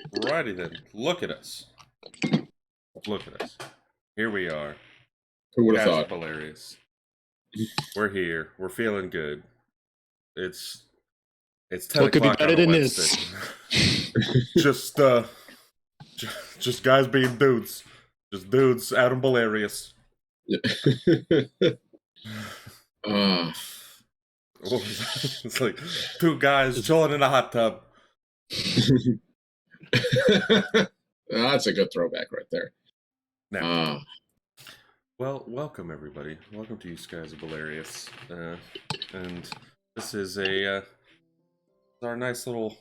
Alrighty then. Look at us. Look at us. Here we are. Who would have Guys thought? of Bolarius. We're here. We're feeling good. It's 10 What could be o'clock better on a than Wednesday. just just guys being dudes. Just dudes out in Bolarius. It's like two guys chilling in a hot tub. That's a good throwback right there. Now, well, welcome everybody. Welcome to you guys of Bolarius. And this is our nice little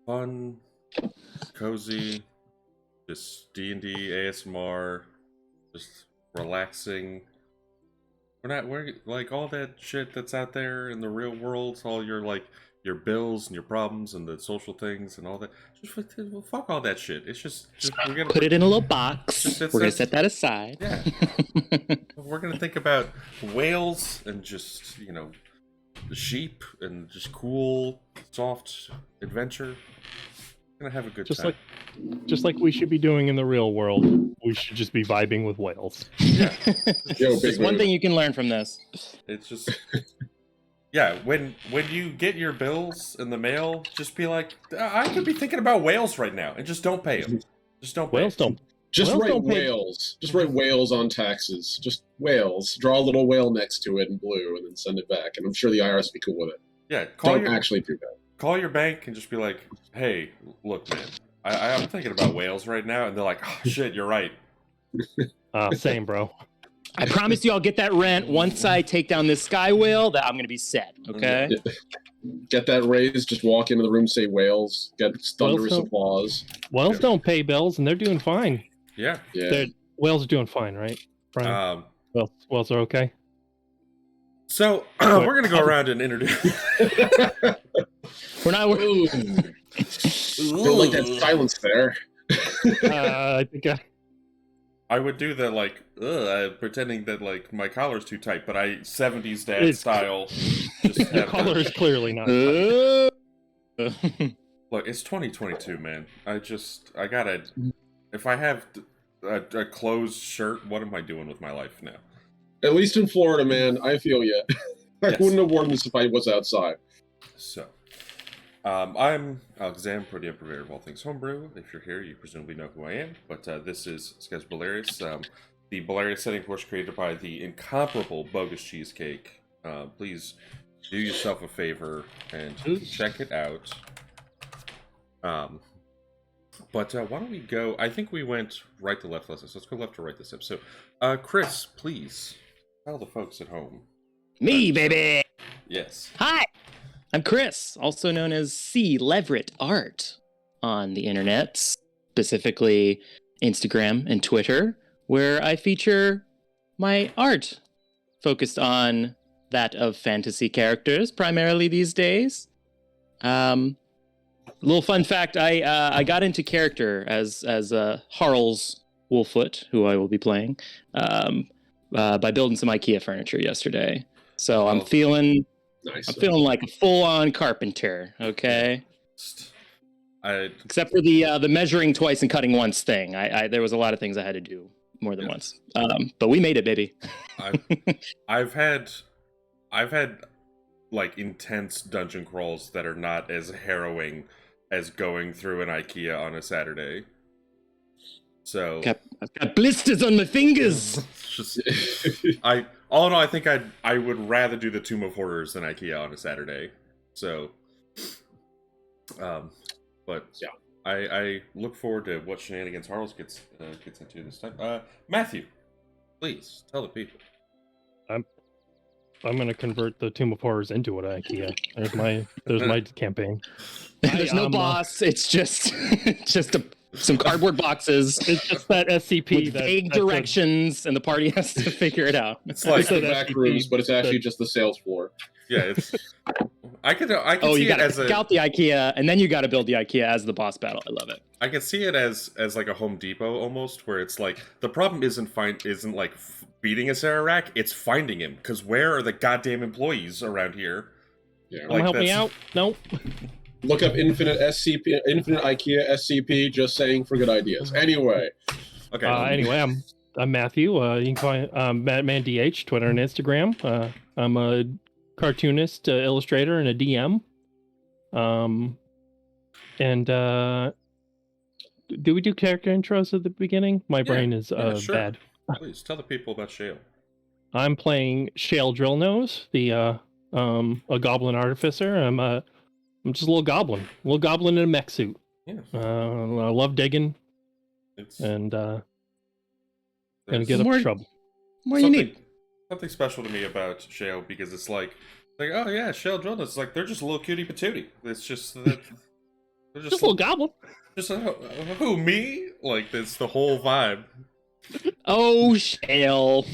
fun, cozy, just D&D ASMR, just relaxing. We're like all that shit that's out there in the real world, all your bills and your problems and the social things and all that. Just fuck all that shit. It's just we're gonna Put it in a little box. We're gonna that's- set that aside. Yeah. We're gonna think about whales and just, the sheep and just cool, soft adventure. Gonna have a good time. Just like we should be doing in the real world, we should just be vibing with whales. Yeah. Yo, There's one thing you can learn from this. It's just yeah, when you get your bills in the mail, just be like, I could be thinking about whales right now, and just don't pay them. Just don't pay Whales 'em. don't. Just Whales write don't pay- whales. Just write whales on taxes. Just whales. Draw a little whale next to it in blue, and then send it back. And I'm sure the IRS will be cool with it. Yeah, Don't actually do that. call your bank and just be like, hey, look, man, I'm thinking about whales right now, and they're like, oh shit, you're right. Same, bro. I promise you I'll get that rent once I take down this sky whale, that I'm gonna be set, okay? Get that raise. Just walk into the room, say whales. Get thunderous don't- applause. Whales don't pay bills, and they're doing fine. Yeah. Yeah. Whales are doing fine, right, Brian? Whales are okay. So we're gonna go around and introduce. We're not Ooh. Don't like that silence there. I think I would do the pretending that my collar's too tight, but I 70s dad It's- style. Just the have color is clearly not. Look, it's 2022, man. I gotta. If I have a closed shirt, what am I doing with my life now? At least in Florida, man, I feel you. I Yes. wouldn't have worn this if I was outside. So, I'm Alexander, Protean Purveyor of all things homebrew. If you're here, you presumably know who I am. But this is Sketch Bolarius, the Bolarius setting, of course, created by the incomparable Bogus Cheesecake. Please do yourself a favor and check it out. But why don't we go? I think we went right to left last time, so let's go left to right this episode. Chris, please tell the folks at home. Me, baby! Yes. Hi! I'm Chris, also known as C. Leverett Art on the internet, specifically Instagram and Twitter, where I feature my art focused on that of fantasy characters, primarily these days. Little fun fact, I got into character as Harl's Wolffoot, who I will be playing, by building some IKEA furniture yesterday. So I'm feeling Nice. like a full-on carpenter, okay? Except for the measuring twice and cutting once thing. There was a lot of things I had to do more than once. But we made it, baby. I've had intense dungeon crawls that are not as harrowing as going through an IKEA on a Saturday. So I've got blisters on my fingers. just all in all, I think I would rather do the Tomb of Horrors than IKEA on a Saturday. So, but Yeah. I look forward to what shenanigans Harles gets into this time. Matthew, please tell the people. I'm gonna convert the Tomb of Horrors into an IKEA. There's my campaign. There's no boss. It's just some cardboard boxes It's just that SCP with that vague that's a- directions, and the party has to figure it out. It's Like like the that back SCP rooms, but it's actually that- just the sales floor. yeah, it's I can Oh, see you it gotta as pick out the IKEA, and then you gotta build the IKEA as the boss battle. I love it. I can see it as like a Home Depot almost, where it's like the problem isn't beating a Sararak, it's finding him. Because where are the goddamn employees around here? Yeah. Like, help me that's- out. Nope. Look up Infinite SCP, Infinite IKEA SCP. Just saying for good ideas. Anyway. Okay. Anyway, I'm Matthew. You can call me MatmanDH, Twitter and Instagram. I'm a cartoonist, illustrator, and a DM. Do we do character intros at the beginning? My brain is sure. bad. Please tell the people about Shale. I'm playing Shale Drillnose, a goblin artificer. I'm just a little goblin in a mech suit. Yeah. I love digging, and gonna get up trouble. More you need. Something special to me about Shale, because it's like, oh yeah, Shale Drillnose. It's like they're just a little cutie patootie. It's just they're just a little goblin. Just who, me? Like, it's the whole vibe. Oh, Shale.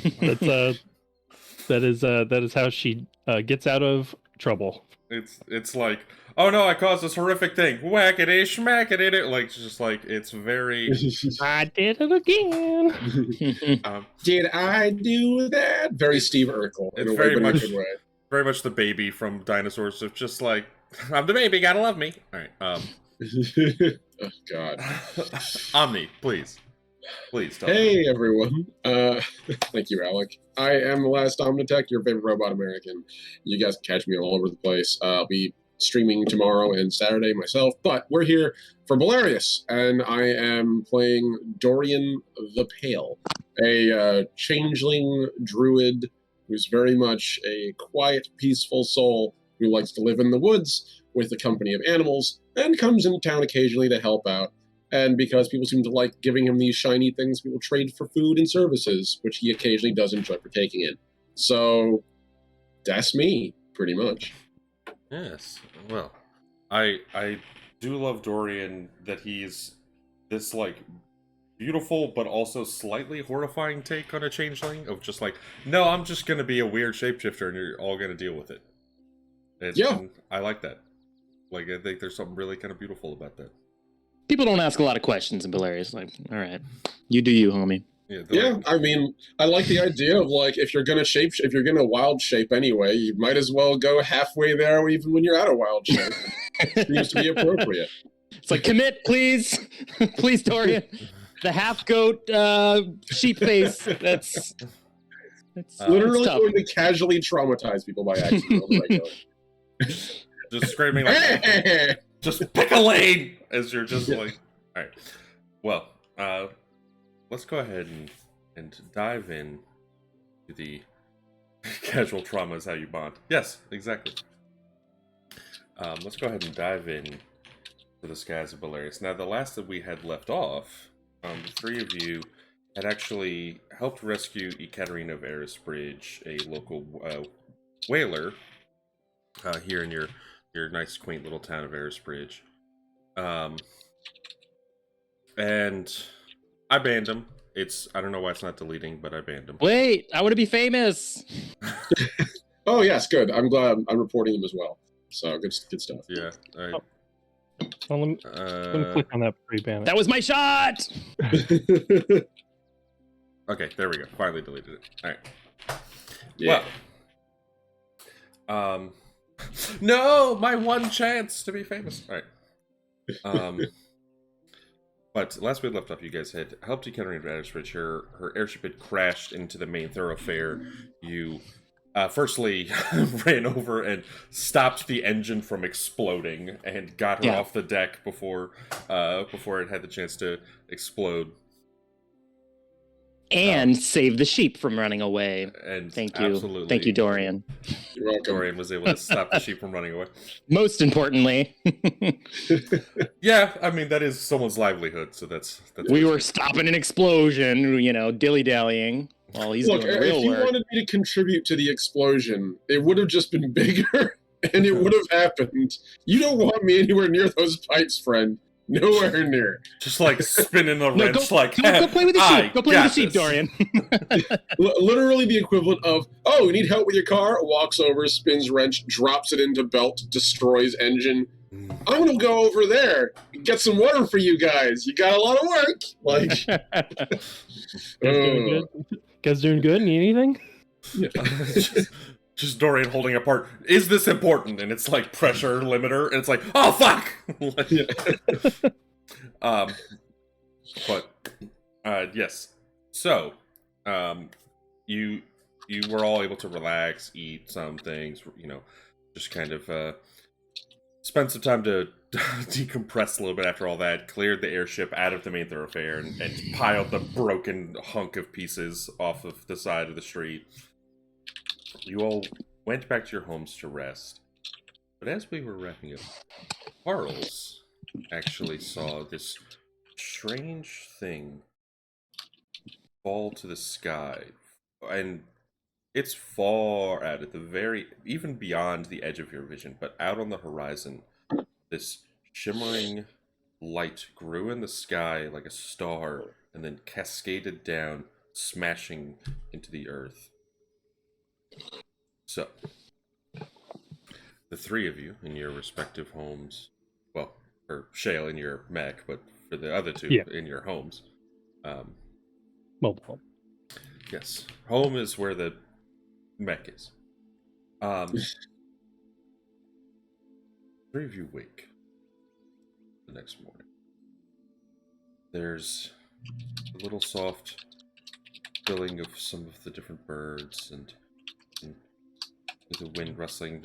That is how she gets out of trouble. It's like, oh no, I caused this horrific thing. Whackity schmackity. Like, just like, it's very. I did it again. Did I do that? Very Steve Urkel. It's very much the baby from Dinosaurs. Of just like, I'm the baby, gotta love me. All right. Oh God. Omni, please tell me. Everyone. Thank you, Alec. I am the last Omnitech, your favorite robot American. You guys can catch me all over the place. I'll be streaming tomorrow and Saturday myself, but we're here for Bolarius, and I am playing Dorian the Pale, a changeling druid who's very much a quiet, peaceful soul who likes to live in the woods with the company of animals, and comes into town occasionally to help out. And because people seem to like giving him these shiny things, people trade for food and services, which he occasionally does enjoy partaking in. So, that's me, pretty much. Yes. Well, I do love Dorian, that he's this, like, beautiful but also slightly horrifying take on a changeling, of just like, no, I'm just gonna be a weird shapeshifter and you're all gonna deal with it. And I like that. Like, I think there's something really kind of beautiful about that. People don't ask a lot of questions in Bolarius. Like, all right, you do you, homie. Yeah, I mean, I like the idea of, like, if you're gonna wild shape anyway, you might as well go halfway there even when you're out of wild shape. Seems to be appropriate. It's like, commit, please. Please, Dorian. The half goat sheep face. That's literally going to casually traumatize people by accident. Just screaming like, just pick a lane, as you're just like, all right. Well, let's go ahead and dive in to the casual trauma is how you bond. Yes, exactly. Let's go ahead and dive in to the skies of Bolarius. Now, the last that we had left off, the three of you had actually helped rescue Ekaterina of Erisbridge, a local whaler, here in your nice, quaint little town of Erisbridge. And I banned him. I don't know why it's not deleting, but I banned him. Wait, I want to be famous. Oh yes, good. I'm glad I'm reporting them as well. So good stuff. Yeah. All right. Well, let me click on that pre-ban. That was my shot. Okay, there we go. Finally deleted it. All right. Yeah. Well, no, my one chance to be famous. All right. But last we left off, you guys had helped Ekaterina of Erisbridge. Her airship had crashed into the main thoroughfare. You firstly ran over and stopped the engine from exploding and got her off the deck before it had the chance to explode. And save the sheep from running away. And thank you. Absolutely. Thank you, Dorian. You're welcome. Dorian was able to stop the sheep from running away. Most importantly. Yeah, I mean, that is someone's livelihood, so that's we were stopping an explosion, dilly-dallying while he's doing the real if you work. wanted me to contribute to the explosion, it would have just been bigger, and it would have happened. You don't want me anywhere near those pipes, friend. Nowhere near. Just like spinning a wrench, go play with the sheep. Go play with the sheep, Dorian. Literally the equivalent of, oh, you need help with your car? Walks over, spins wrench, drops it into belt, destroys engine. I'm gonna go over there, get some water for you guys. You got a lot of work. Like, guys doing good? Need anything? just Dorian holding apart. Is this important? And it's like pressure limiter, and it's like, oh fuck. Like, but yes. So, you were all able to relax, eat some things, just kind of spend some time to decompress a little bit after all that. Cleared the airship out of the main thoroughfare and piled the broken hunk of pieces off of the side of the street. You all went back to your homes to rest. But as we were wrapping up, Charles actually saw this strange thing fall to the sky. And it's far out at the even beyond the edge of your vision, but out on the horizon, this shimmering light grew in the sky like a star and then cascaded down, smashing into the earth. So, the three of you in your respective homes, well, for Shale in your mech, but for the other two in your homes. Mobile home. Yes. Home is where the mech is. Three of you wake the next morning. There's a little soft filling of some of the different birds and the wind rustling.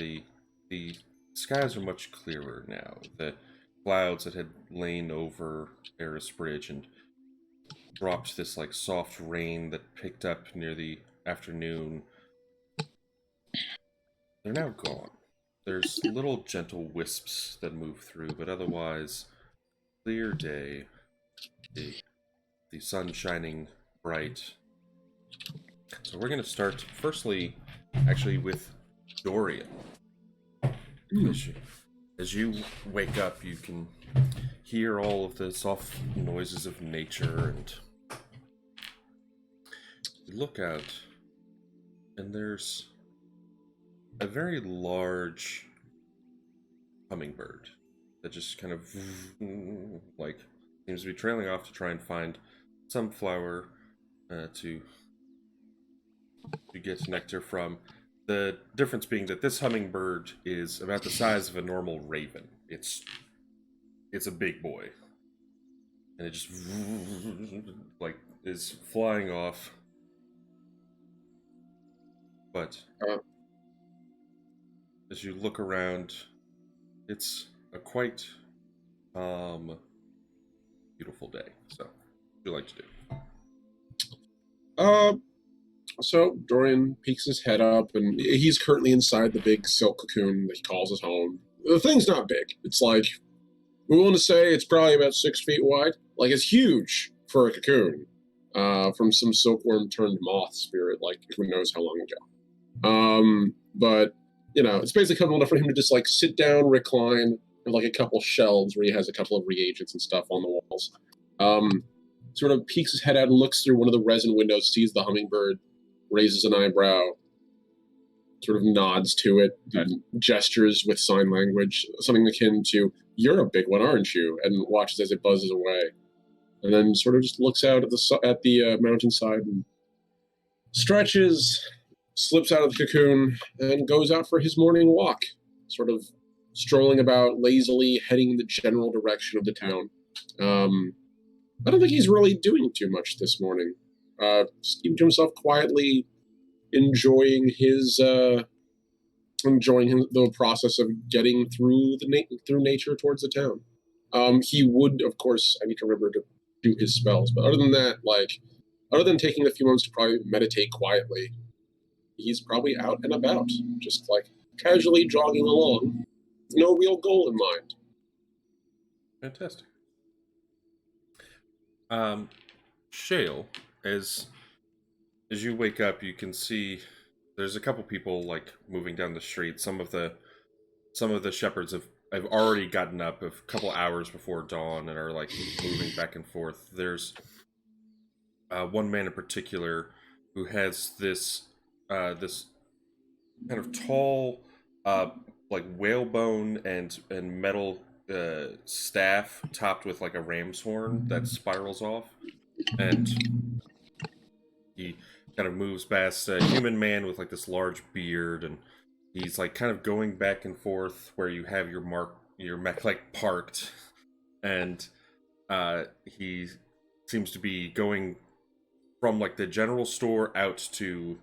The skies are much clearer now. The clouds that had lain over Eris Bridge and dropped this like soft rain that picked up near the afternoon, they're now gone. There's little gentle wisps that move through, but otherwise, clear day. The sun shining bright. So we're going to start, firstly, actually with Dorian. As you wake up, you can hear all of the soft noises of nature, and you look out, and there's a very large hummingbird that just kind of like seems to be trailing off to try and find some flower to get nectar from. The difference being that this hummingbird is about the size of a normal raven. It's a big boy, and it just like is flying off. But as you look around, it's a quite beautiful day. So, what do you like to do? So Dorian peeks his head up, and he's currently inside the big silk cocoon that he calls his home. The thing's not big. It's like, we want to say it's probably about 6 feet wide. Like, it's huge for a cocoon. From some silkworm turned moth spirit, like, who knows how long ago. But, it's basically comfortable enough for him to just, like, sit down, recline, and, like, a couple shelves where he has a couple of reagents and stuff on the walls. Sort of peeks his head out and looks through one of the resin windows, sees the hummingbird, raises an eyebrow, sort of nods to it, and gestures with sign language, something akin to, "You're a big one, aren't you?" and watches as it buzzes away. And then sort of just looks out at the mountainside and stretches, slips out of the cocoon, and goes out for his morning walk, sort of strolling about lazily, heading in the general direction of the town. I don't think he's really doing too much this morning. Just keeping to himself quietly, enjoying the process of getting through through nature towards the town. He would, of course, I need to remember to do his spells, but other than that, other than taking a few moments to probably meditate quietly, he's probably out and about, just casually jogging along, with no real goal in mind. Fantastic. Shale, as you wake up, you can see there's a couple people moving down the street. Some of the shepherds have already gotten up a couple hours before dawn and are moving back and forth. There's one man in particular who has this kind of tall whalebone and metal staff topped with a ram's horn that spirals off, and he kind of moves past a human man with like this large beard, and he's like kind of going back and forth where you have your mech like parked, and he seems to be going from like the general store out to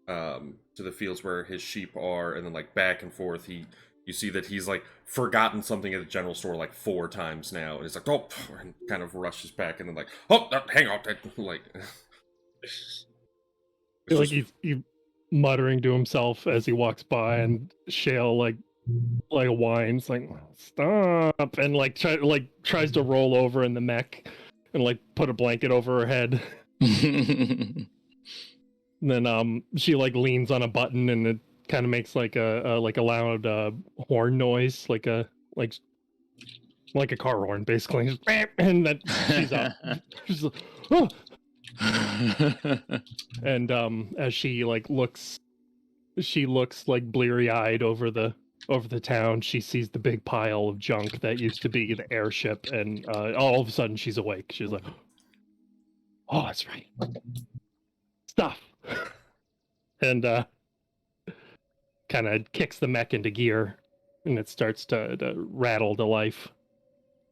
the fields where his sheep are, and then like back and forth. You see that he's like forgotten something at the general store like 4 times now, and he's like, oh, and kind of rushes back, and then like, oh, hang on, like, I feel like he's muttering to himself as he walks by, and Shale like whines like, stop, and like tries to roll over in the mech and like put a blanket over her head. And then she like leans on a button, and it kind of makes like a loud horn noise, like a car horn, basically. And then she's up. She's like, oh! And as she like looks like bleary-eyed over the town. She sees the big pile of junk that used to be the airship, and all of a sudden she's awake. She's like, oh, that's right, stuff. And kind of kicks the mech into gear, and it starts to rattle to life.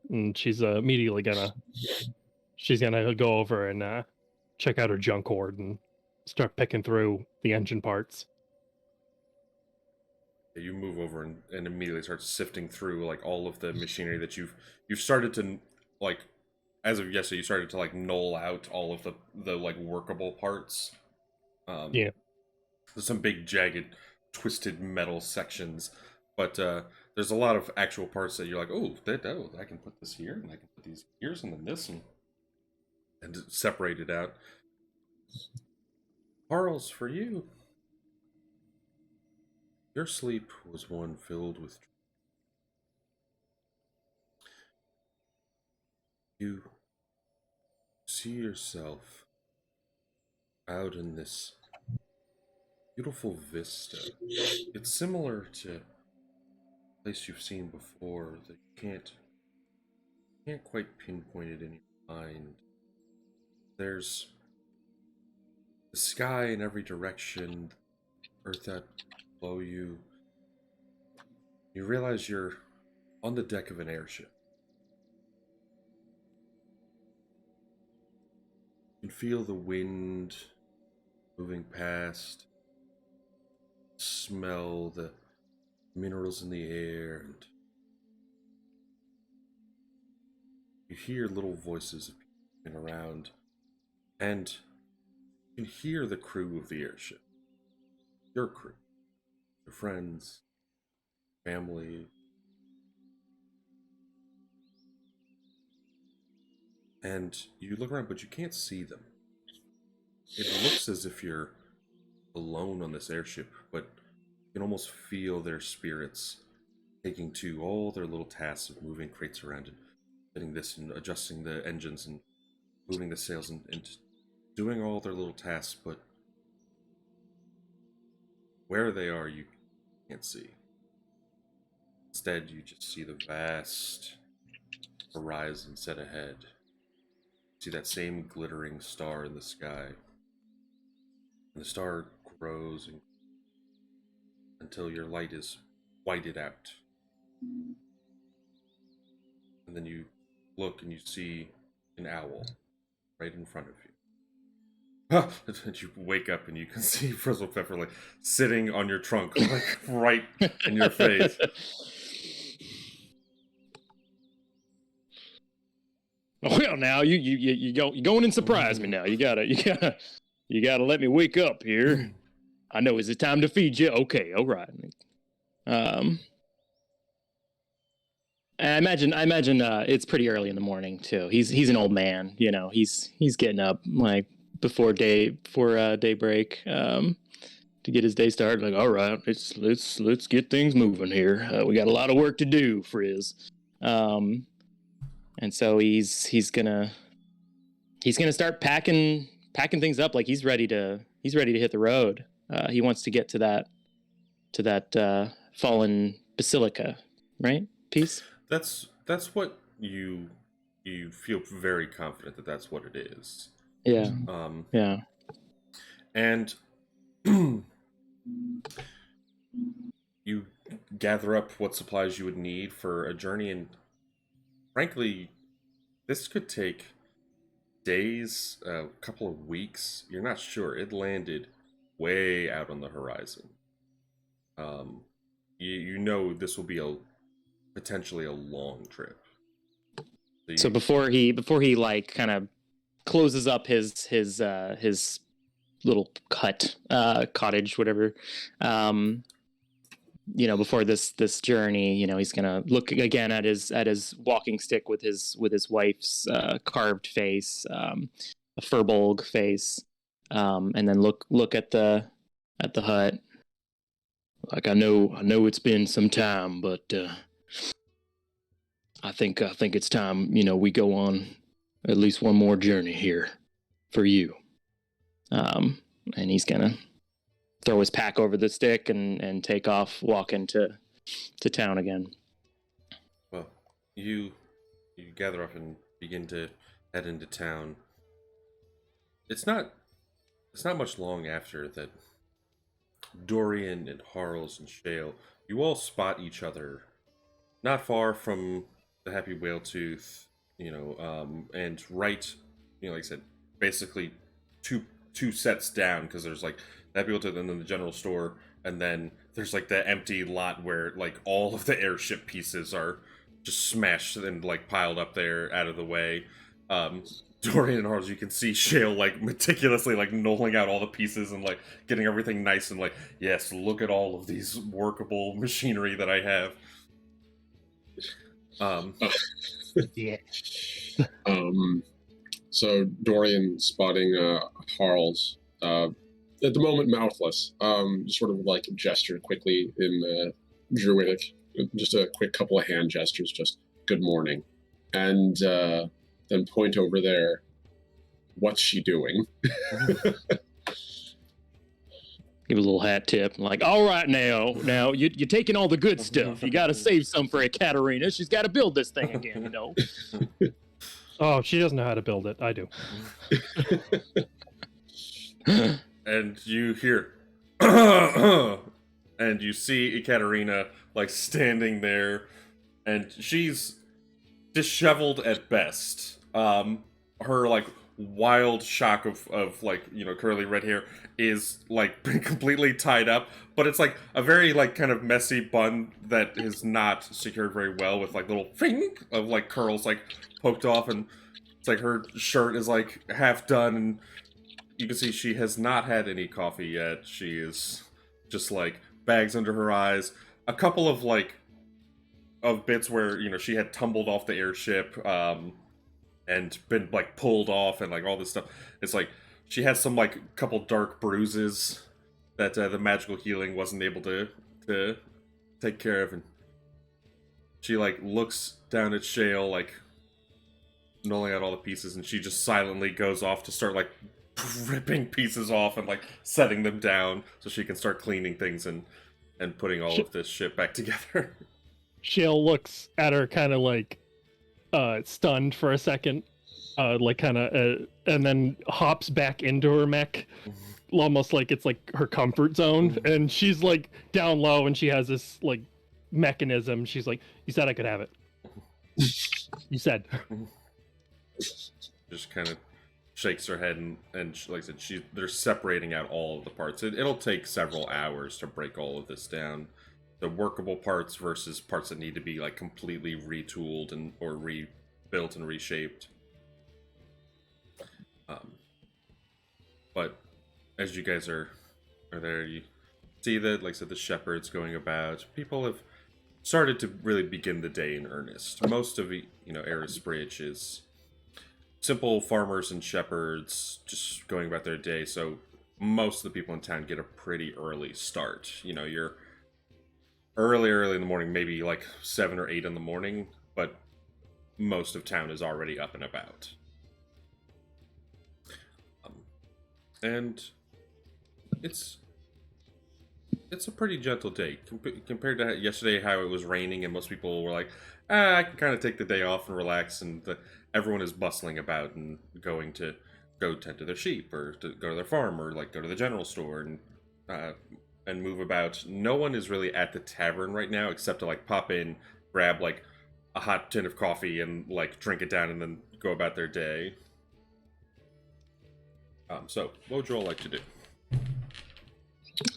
And she's immediately gonna go over and check out her junk hoard and start picking through the engine parts. you move over and immediately start sifting through like all of the machinery that you've started to like, as of yesterday, you started to like null out all of the like workable parts. Yeah. There's some big jagged twisted metal sections, but there's a lot of actual parts that you're like, oh, I can put this here, and I can put these gears, and then this, and separate it out. Carl's for you. Your sleep was one filled with. You see yourself out in this beautiful vista. It's similar to a place you've seen before that you can't quite pinpoint it in your mind. There's the sky in every direction, earth out below you. You realize you're on the deck of an airship. You can feel the wind moving past, smell the minerals in the air, and you hear little voices of people around, and you can hear the crew of the airship. Your crew, your friends, family. And you look around, but you can't see them. It looks as if you're alone on this airship, but you can almost feel their spirits taking to all their little tasks of moving crates around and getting this and adjusting the engines and moving the sails and doing all their little tasks, but where they are, you can't see. Instead, you just see the vast horizon set ahead. You see that same glittering star in the sky. And the star grows until your light is whited out. And then you look and you see an owl right in front of you. And you wake up and you can see Frizzle Pepper like sitting on your trunk, like right in your face. Well, now you going and surprise me now. You gotta let me wake up here. I know. Is it time to feed you? Okay, all right. I imagine it's pretty early in the morning too. He's an old man, you know. He's getting up like before daybreak to get his day started. Like, all right, let's get things moving here. We got a lot of work to do, Frizz. And so he's gonna start packing things up. Like he's ready to hit the road. He wants to get to that fallen basilica, right? Piece. That's what you feel very confident that that's what it is. Yeah. Yeah. And you gather up what supplies you would need for a journey, and frankly, this could take days, a couple of weeks. You're not sure. It landed way out on the horizon. Um, you know this will be a potentially a long trip. So before he like kind of closes up his little cottage, whatever, before this journey, he's gonna look again at his walking stick with his wife's carved face, a furbolg face, and then look at the hut. Like, I know it's been some time, but I think it's time, we go on at least one more journey here for you. And he's gonna throw his pack over the stick and take off walking to town again. Well, you gather up and begin to head into town. It's not much long after that Dorian and Harles and Shale, you all spot each other not far from the Happy Whale Tooth, and right, like I said, basically two sets down, because there's like the Happy Whale Tooth and then the general store, and then there's like the empty lot where like all of the airship pieces are just smashed and like piled up there out of the way. Dorian and Harles, you can see Shale like meticulously like knolling out all the pieces and like getting everything nice and like, yes, look at all of these workable machinery that I have. Yeah. So Dorian spotting Harles, at the moment mouthless, just sort of like gesture quickly in Druidic, just a quick couple of hand gestures, just good morning, and then point over there. What's she doing? Give a little hat tip, like, all right, now you're taking all the good stuff. You got to save some for Ekaterina. She's got to build this thing again, Oh, she doesn't know how to build it. I do. And you hear, and you see Ekaterina like standing there, and she's disheveled at best. Her like wild shock of like curly red hair is like completely tied up, but it's like a very like kind of messy bun that is not secured very well, with like little fing of like curls like poked off, and it's like her shirt is like half done, and you can see she has not had any coffee yet. She is just like bags under her eyes, a couple of like of bits where she had tumbled off the airship and been like pulled off and like all this stuff. It's like she has some like couple dark bruises that the magical healing wasn't able to take care of, and she like looks down at Shale, like knolling out all the pieces, and she just silently goes off to start like ripping pieces off and like setting them down so she can start cleaning things and putting all of this shit back together. Shale looks at her kind of like stunned for a second, like kind of, and then hops back into her mech, almost like it's like her comfort zone. And she's like down low, and she has this like mechanism. She's like, "You said I could have it. You said." Just kind of shakes her head, and like I said, they're separating out all of the parts. It'll take several hours to break all of this down. The workable parts versus parts that need to be like completely retooled or rebuilt and reshaped. But as you guys are there, you see that, like I said, the shepherds going about. People have started to really begin the day in earnest. Most of Eris Bridge is simple farmers and shepherds just going about their day. So most of the people in town get a pretty early start. You're early in the morning, maybe like 7 or 8 in the morning, but most of town is already up and about. And it's a pretty gentle day compared to yesterday, how it was raining and most people were like, I can kind of take the day off and relax, and everyone is bustling about and going to go tend to their sheep, or to go to their farm, or like go to the general store and move about. No one is really at the tavern right now, except to like pop in, grab like a hot tin of coffee, and like drink it down, and then go about their day. So what would you all like to do?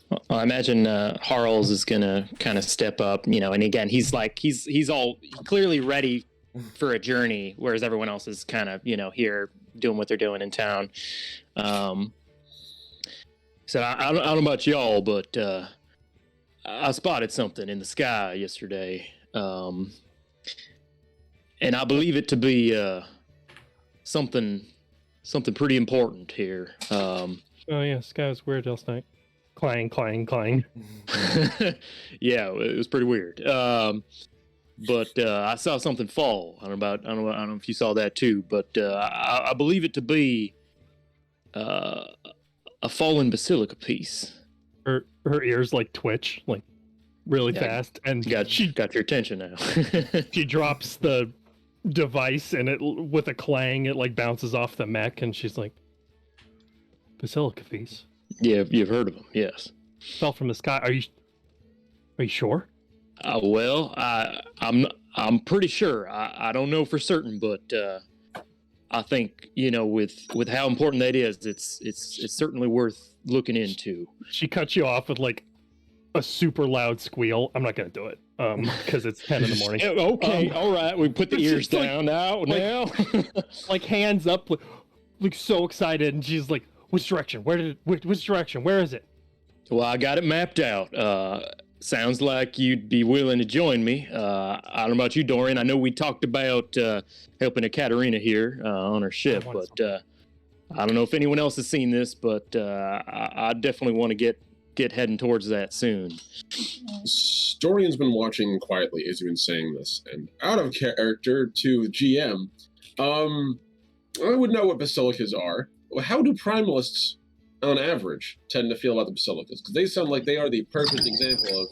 Well, I imagine Harles is gonna kind of step up, and again, he's all clearly ready for a journey, whereas everyone else is kind of, here doing what they're doing in town. So I don't know about y'all, but I spotted something in the sky yesterday, and I believe it to be something pretty important here. Oh yeah, sky was weird last night. Clang, clang, clang. Yeah, it was pretty weird. But I saw something fall. I don't know if you saw that too, but I believe it to be a fallen basilica piece. Her ears like twitch, like really fast, and got your attention now. She drops the device, and it with a clang, it like bounces off the mech, and she's like, "Basilica piece." Yeah, you've heard of them, yes. Fell from the sky. Are you sure? Well, I'm pretty sure. I don't know for certain, but I think with how important that is, it's certainly worth looking into. She cuts you off with like a super loud squeal. I'm not gonna do it because it's 10 in the morning. Okay, all right. We put the ears down now. Like hands up, like so excited, and she's like, "Which direction? Which direction? Where is it?" Well, I got it mapped out. Sounds like you'd be willing to join me. I don't know about you, Dorian. I know we talked about helping Katerina here on her ship, but I don't know if anyone else has seen this, but I definitely want to get heading towards that soon. Dorian's been watching quietly as you've been saying this, and out of character to GM, I would know what basilicas are. How do primalists, on average, tend to feel about the basilicas? Because they sound like they are the perfect example of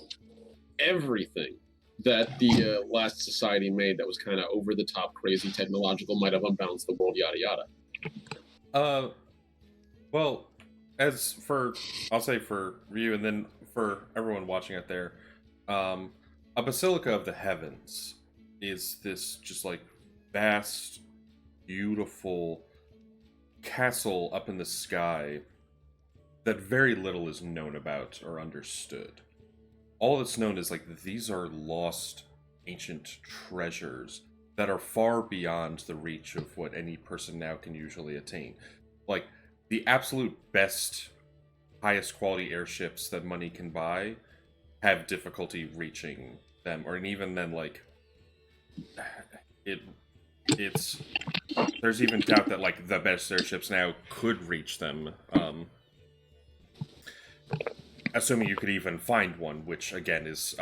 everything that the last society made that was kind of over the top, crazy, technological, might have unbalanced the world, yada yada. Well, I'll say for you, and then for everyone watching out there, a basilica of the heavens is this just like vast, beautiful castle up in the sky that very little is known about or understood. All that's known is like these are lost ancient treasures that are far beyond the reach of what any person now can usually attain. Like the absolute best, highest quality airships that money can buy have difficulty reaching them, or even then like it's there's even doubt that like the best airships now could reach them, assuming you could even find one, which again is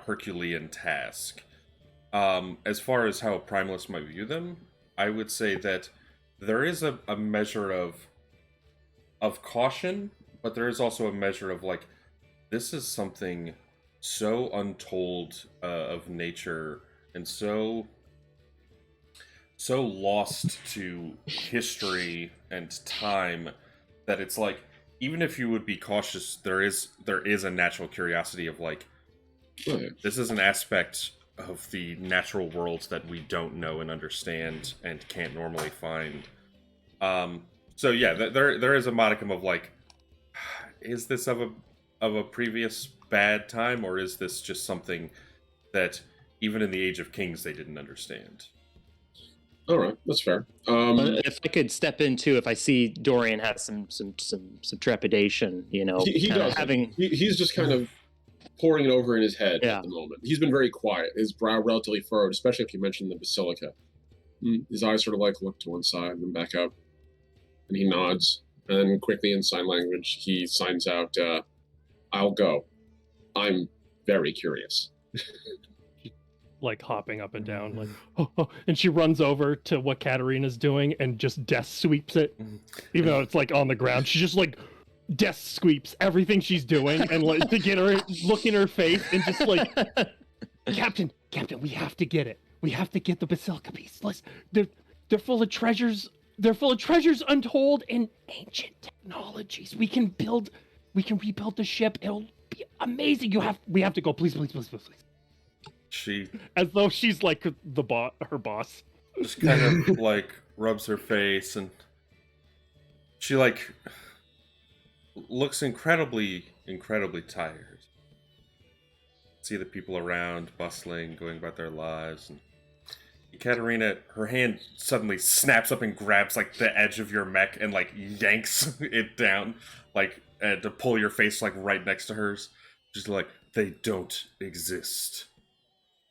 Herculean task. As far as how primalists might view them, I would say that there is a measure of caution, but there is also a measure of like, this is something so untold of nature and so lost to history and time that it's like, even if you would be cautious, there is a natural curiosity of like, this is an aspect of the natural worlds that we don't know and understand and can't normally find. So yeah, there is a modicum of like, is this of a previous bad time, or is this just something that even in the Age of Kings they didn't understand? All right, that's fair. If I could step in too, if I see Dorian has some trepidation, he does. He's just kind of pouring it over in his head at the moment. He's been very quiet. His brow relatively furrowed, especially if you mentioned the basilica. His eyes sort of like look to one side and then back up, and he nods. And then quickly in sign language, he signs out, "I'll go. I'm very curious." Like hopping up and down, like, oh, and she runs over to what Katerina's doing and just death sweeps it, even though it's like on the ground. She just like death sweeps everything she's doing, and like to get her look in her face and just like, Captain, we have to get it. We have to get the basilica piece. They're full of treasures they're full of treasures untold and ancient technologies. We can rebuild the ship. It'll be amazing. We have to go, please. She As though she's like her boss. just kind of like rubs her face, and she like looks incredibly tired. See the people around bustling, going about their lives, and Katerina, her hand suddenly snaps up and grabs like the edge of your mech and like yanks it down, like to pull your face like right next to hers. She's like, they don't exist.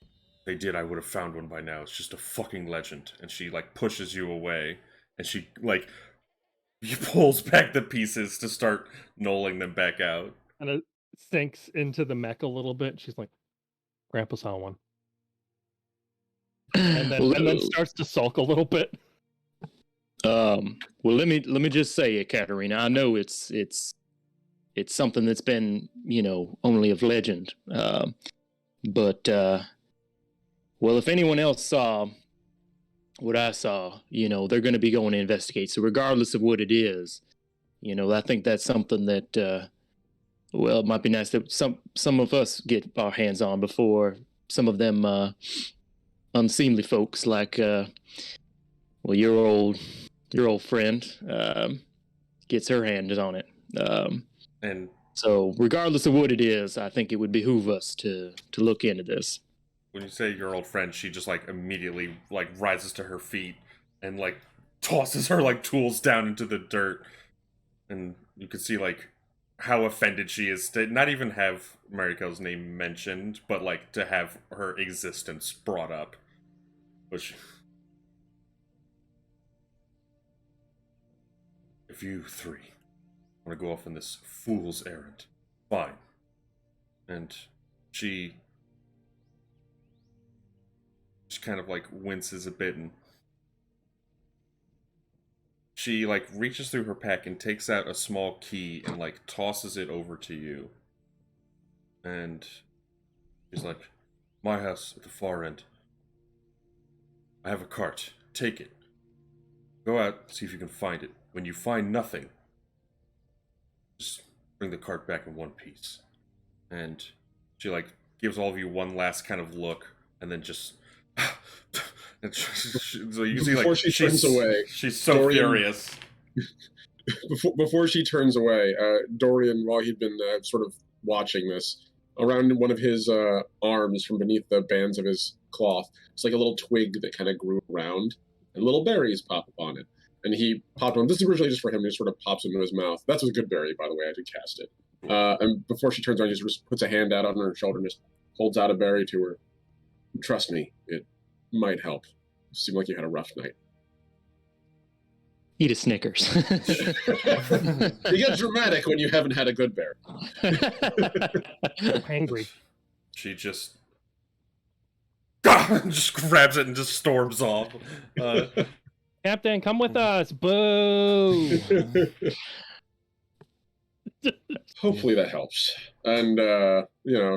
If they did, I would have found one by now. It's just a fucking legend. And she like pushes you away, and she like pulls back the pieces to start knolling them back out. And it sinks into the mech a little bit. She's like, Grandpa saw one. And then starts to sulk a little bit. Well, let me just say, Katerina, I know it's something that's been, only of legend. But well, if anyone else saw what I saw, they're going to be going to investigate. So regardless of what it is, I think that's something that, well, it might be nice that some of us get our hands on before some of them unseemly folks like, well, your old friend gets her hands on it. And so regardless of what it is, I think it would behoove us to look into this. when you say your old friend, she just like immediately like rises to her feet and like tosses her like tools down into the dirt. And you can see like how offended she is to not even have Mariko's name mentioned, but like to have her existence brought up. Which, if you three want to go off on this fool's errand, fine. And she just kind of like winces a bit, and she like reaches through her pack and takes out a small key and like tosses it over to you. And she's like, my house at the far end. I have a cart. Take it. Go out, see if you can find it. When you find nothing, just bring the cart back in one piece. And she like gives all of you one last kind of look, and then just and so you see like Before she turns away, she's so Dorian- furious. Before she turns away, Dorian, while he'd been sort of watching this, around one of his arms from beneath the bands of his cloth, it's like a little twig that kind of grew around, and little berries pop up on it. And he popped one. This is originally just for him. He just sort of pops into his mouth. That's a good berry, by the way. I did cast it. And before she turns around, he just puts a hand out on her shoulder and just holds out a berry to her. Trust me, it might help. You seem like you had a rough night. Eat a Snickers. You get dramatic when you haven't had a good berry. Angry. She just just grabs it and just storms off. Captain, come with us. Boo. Hopefully that helps. And,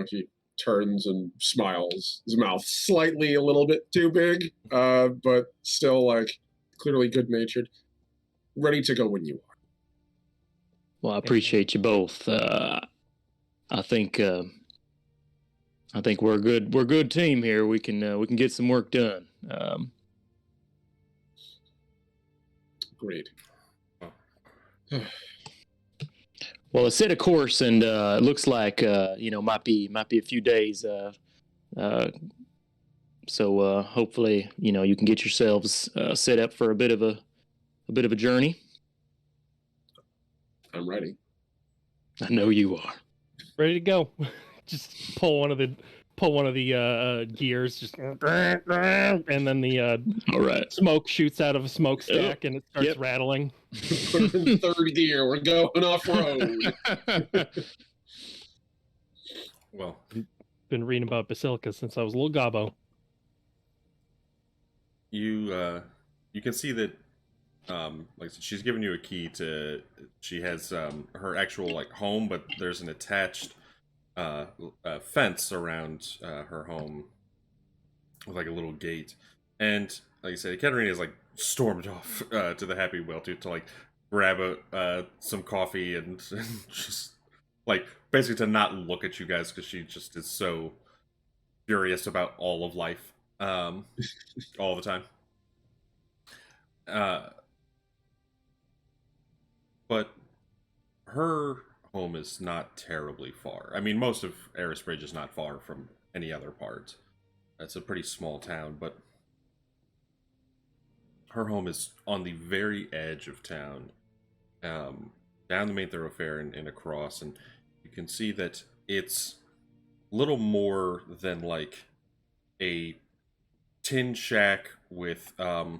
he turns and smiles. His mouth slightly a little bit too big, but still, like, clearly good-natured. Ready to go when you are. Well, I appreciate you both. I think we're a good team here. We can get some work done. Great. Well, it's set a course, and it looks like might be a few days. So hopefully, you can get yourselves set up for a bit of a journey. I'm ready. I know you are. Ready to go. Just pull one of the gears, just and then the All right. smoke shoots out of a smokestack and it starts rattling. Put her in third gear. We're going off road. Well, Been reading about Basilica since I was a little gobbo. you can see that like she's given you a key to. She has her actual like home, but there's an attached fence around her home with like a little gate. And like you said, Katerina is like stormed off to the Happy Whale to like grab some coffee and just like basically to not look at you guys because she just is so furious about all of life, all the time. But her home is not terribly far. I mean, most of Erisbridge is not far from any other part. It's a pretty small town, but her home is on the very edge of town, down the main thoroughfare and across, and you can see that it's little more than like a tin shack with a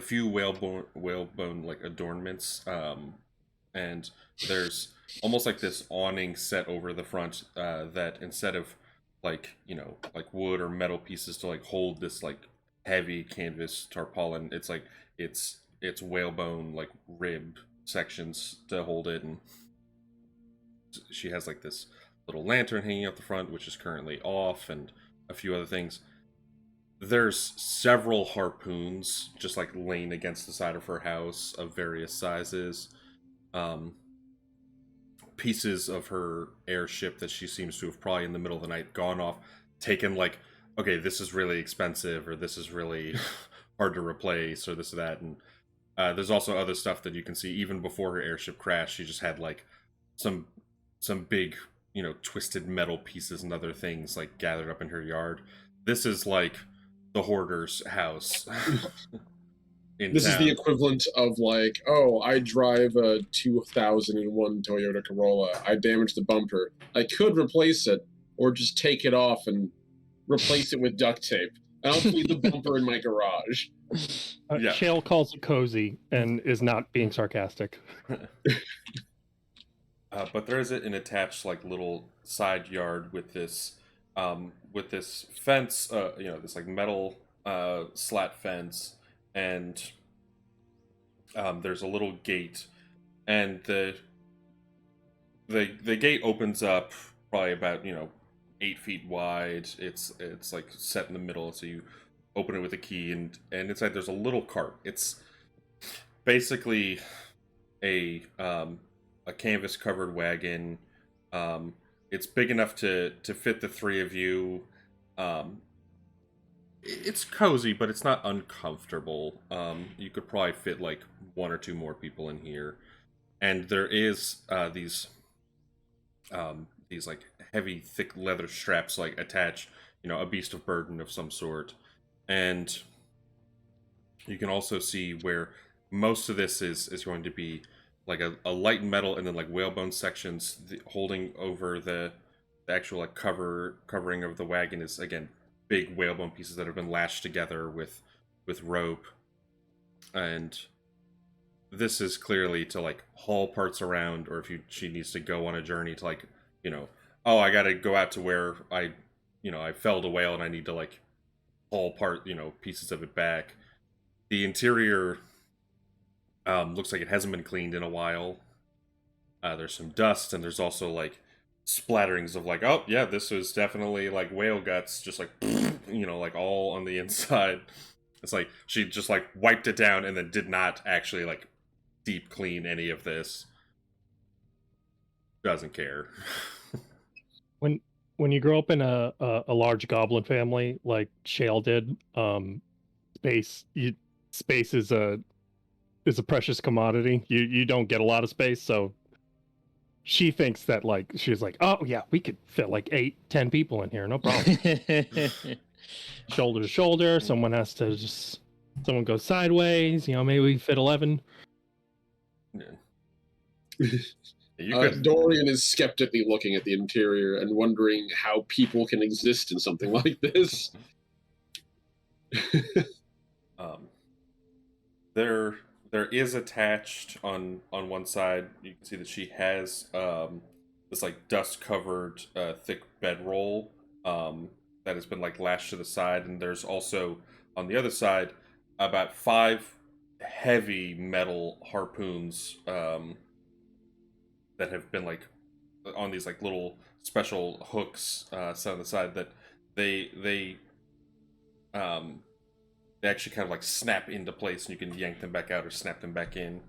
few whalebone like adornments, and there's almost like this awning set over the front that instead of like like wood or metal pieces to like hold this like heavy canvas tarpaulin, it's like it's whalebone like rib sections to hold it, and she has like this little lantern hanging out the front which is currently off, and a few other things. There's several harpoons just like laying against the side of her house of various sizes. Um, Pieces of her airship that she seems to have probably in the middle of the night gone off, taken like, okay, this is really expensive, or this is really hard to replace, or this or that. And there's also other stuff that you can see even before her airship crashed. She just had like some big, twisted metal pieces and other things like gathered up in her yard. This is like the hoarder's house. This is the equivalent of like, oh, I drive a 2001 Toyota Corolla. I damaged the bumper. I could replace it, or just take it off and replace it with duct tape. I'll leave the bumper in my garage. Yeah. Shale calls it cozy and is not being sarcastic. But there is an attached like little side yard with this fence, this like metal slat fence, and there's a little gate, and the gate opens up probably about 8 feet wide. It's like set in the middle, so you open it with a key, and inside there's a little cart. It's basically a canvas covered wagon. It's big enough to fit the three of you. It's cozy, but it's not uncomfortable. You could probably fit like one or two more people in here, and there is these like heavy, thick leather straps like attach, a beast of burden of some sort, and you can also see where most of this is going to be like a light metal, and then like whalebone sections holding over the actual like covering of the wagon is again big whalebone pieces that have been lashed together with rope, and this is clearly to like haul parts around, or if she needs to go on a journey to like oh, I gotta go out to where I felled a whale and I need to like haul pieces of it back. The interior looks like it hasn't been cleaned in a while. There's some dust, and there's also like splatterings of like, oh yeah, this was definitely like whale guts, just like like all on the inside. It's like she just like wiped it down and then did not actually like deep clean any of this. Doesn't care. When you grow up in a large goblin family like Shale did, space is a precious commodity. You don't get a lot of space, so she thinks that like she's like, oh yeah, we could fit like 8-10 people in here, no problem. Shoulder to shoulder. Someone goes sideways. Maybe we fit 11. Yeah. Dorian is skeptically looking at the interior and wondering how people can exist in something like this. There is attached on one side. You can see that she has this like dust covered thick bedroll that has been like lashed to the side, and there's also on the other side about 5 heavy metal harpoons that have been like on these like little special hooks set on the side that they they actually kind of like snap into place, and you can yank them back out or snap them back in.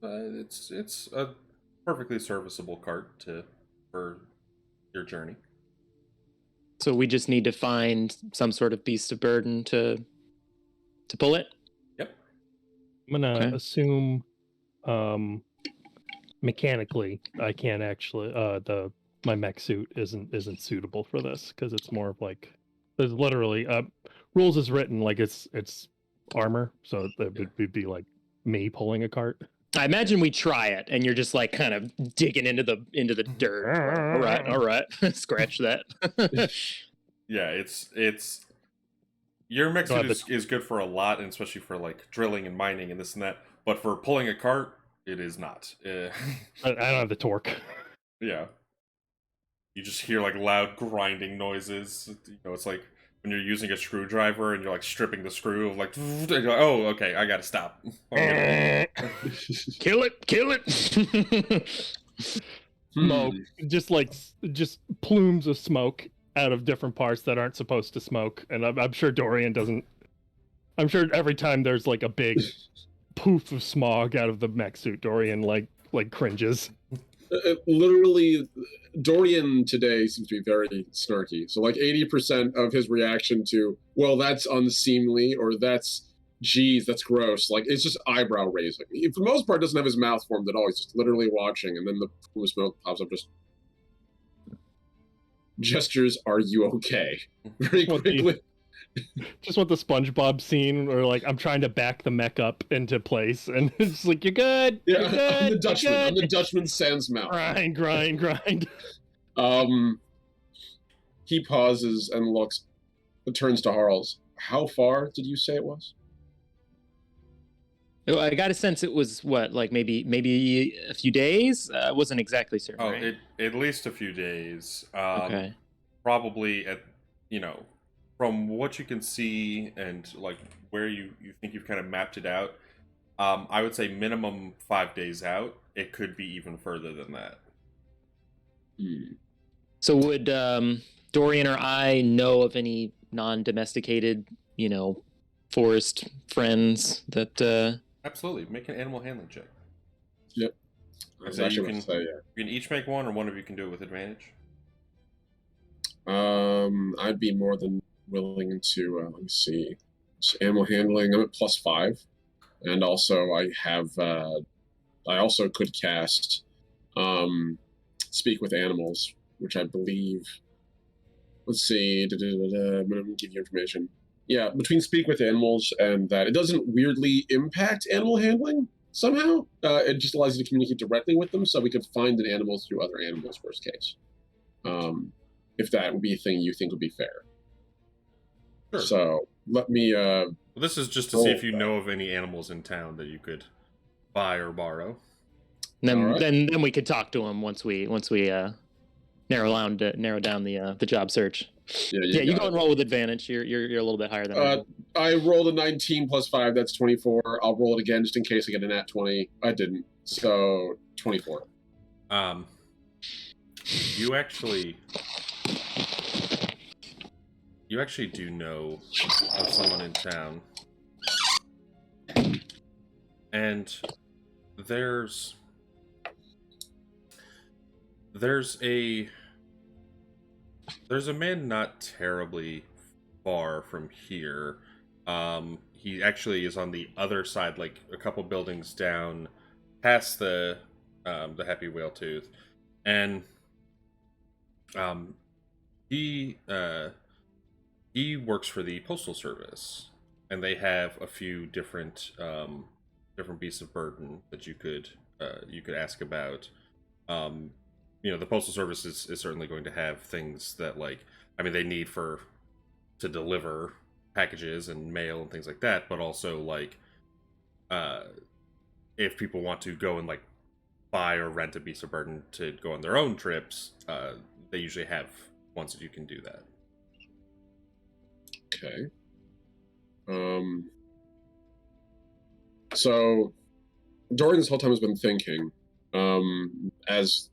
It's a perfectly serviceable cart for your journey. So we just need to find some sort of beast of burden to pull it. Yep. I'm gonna Okay. assume, mechanically, I can't actually. My mech suit isn't suitable for this because it's more of like there's literally rules is written like it's armor, so that would be like me pulling a cart. I imagine we try it, and you're just like kind of digging into the dirt. All right, scratch that. Yeah, it's your mech suit is good for a lot, and especially for like drilling and mining and this and that. But for pulling a cart, it is not. I don't have the torque. Yeah, you just hear like loud grinding noises. You know, it's like when you're using a screwdriver and you're like stripping the screw of like, and you're like, oh, okay, I gotta stop. Kill it. Smoke, just plumes of smoke out of different parts that aren't supposed to smoke, and I'm sure Dorian doesn't. I'm sure every time there's like a big poof of smog out of the mech suit, Dorian like cringes. Literally, Dorian today seems to be very snarky. So like 80% of his reaction to, well, that's unseemly, or that's, geez, that's gross. Like, it's just eyebrow raising. He, for the most part, doesn't have his mouth formed at all. He's just literally watching, and then the smoke pops up. Just gestures, "Are you okay?" Very quickly. Just want the SpongeBob scene where like I'm trying to back the mech up into place, and it's like you're good. Yeah, you're good, I'm the Dutchman. You're good. I'm the Dutchman sans mouth. Grind. He pauses and looks, turns to Harles. How far did you say it was? I got a sense it was what, like maybe a few days. I wasn't exactly certain. Oh, right? at least a few days. Okay. Probably at, you know, from what you can see and like where you think you've kind of mapped it out, I would say minimum 5 days out. It could be even further than that. So would Dorian or I know of any non-domesticated, forest friends that? Absolutely, make an animal handling check. Yep. I say you can each make one, or one of you can do it with advantage. I'd be more than willing to. Let me see. So animal handling. I'm at +5, and also I have. I also could cast, speak with animals, which I believe. Let's see. I'm gonna give you information. Yeah, between speak with animals and that, it doesn't weirdly impact animal handling somehow. It just allows you to communicate directly with them, so we could find an animal through other animals, worst case. If that would be a thing you think would be fair. Sure. So let me. Well, this is just to see if you know of any animals in town that you could buy or borrow. Then we could talk to them once we narrow down the job search. Yeah, you go and roll with advantage. You're a little bit higher than I. I rolled a 19 +5. That's 24. I'll roll it again just in case I get a nat 20. I didn't, so 24. You actually do know of someone in town, and there's a man not terribly far from here. He actually is on the other side, like a couple buildings down, past the Happy Whale Tooth, and he works for the Postal Service, and they have a few different beasts of burden that you could ask about. The Postal Service is certainly going to have things that, like, I mean, they need to deliver packages and mail and things like that, but also, like, if people want to go and, like, buy or rent a beast of burden to go on their own trips, they usually have ones that you can do that. Okay. So Dorian this whole time has been thinking, as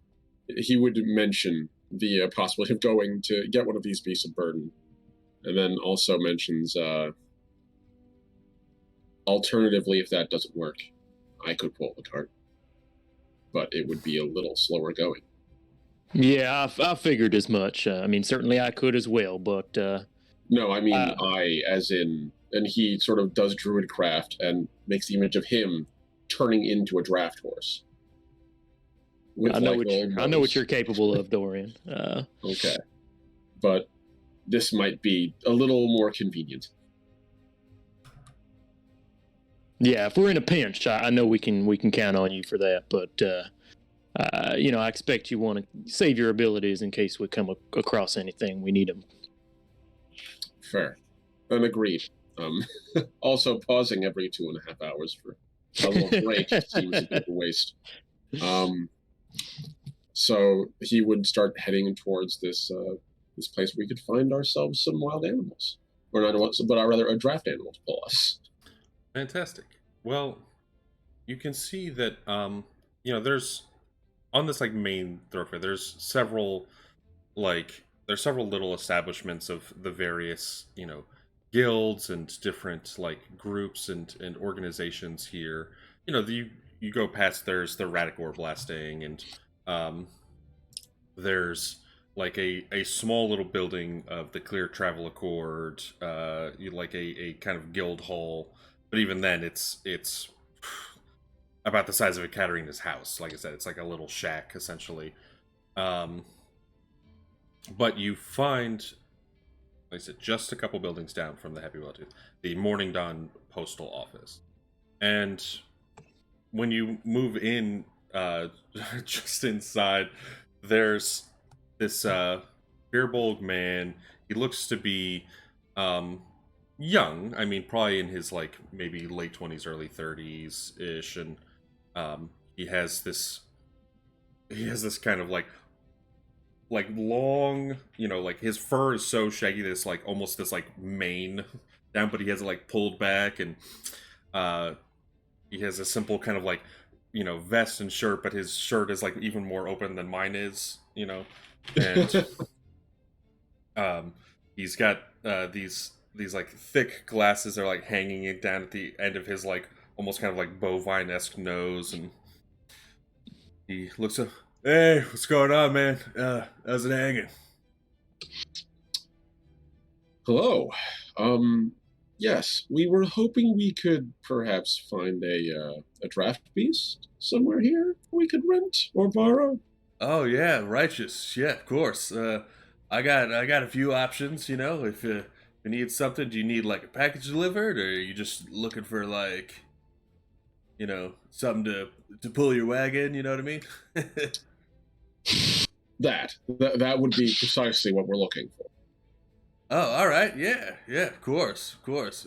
he would mention the possibility of going to get one of these beasts of burden. And then also mentions, alternatively, if that doesn't work, I could pull the cart. But it would be a little slower going. Yeah, I figured as much. I mean, certainly I could as well, but No, I mean I, as in, and he sort of does druidcraft and makes the image of him turning into a draft horse. I know what you're capable of, Dorian. Okay, but this might be a little more convenient. Yeah, if we're in a pinch, I know we can count on you for that. But I expect you want to save your abilities in case we come across anything we need them. Fair, and agreed. Also, pausing every 2.5 hours for a little break seems a bit of a waste. So he would start heading towards this place where we could find ourselves some wild animals, or not, but rather a draft animal to pull us. Fantastic. Well, you can see that there's on this main thoroughfare. There's several little establishments of the various guilds and different groups and organizations here. You go past. There's the Radicor blasting, and there's a small little building of the Clear Travel Accord, a kind of guild hall. But even then, it's about the size of a Katarina's house. Like I said, it's like a little shack, essentially. But you find, like I said, just a couple buildings down from the Happy Welltooth, the Morning Dawn Postal Office. And when you move in, just inside, there's this beer-bowled man. He looks to be young. I mean, probably in his maybe late 20s, early 30s ish, and he has this kind of long, his fur is so shaggy that it's almost this mane down, but he has it pulled back, and he has a simple kind of vest and shirt, but his shirt is even more open than mine is, and he's got these thick glasses are hanging it down at the end of his almost kind of bovine-esque nose, and he looks up. Hey, what's going on, man? How's it hanging? Hello. Yes, we were hoping we could perhaps find a draft beast somewhere here we could rent or borrow. Oh yeah, righteous. Yeah, of course. I got a few options. If you need something, do you need a package delivered, or are you just looking for something to pull your wagon? You know what I mean? That would be precisely what we're looking for. Oh, all right. Yeah, of course.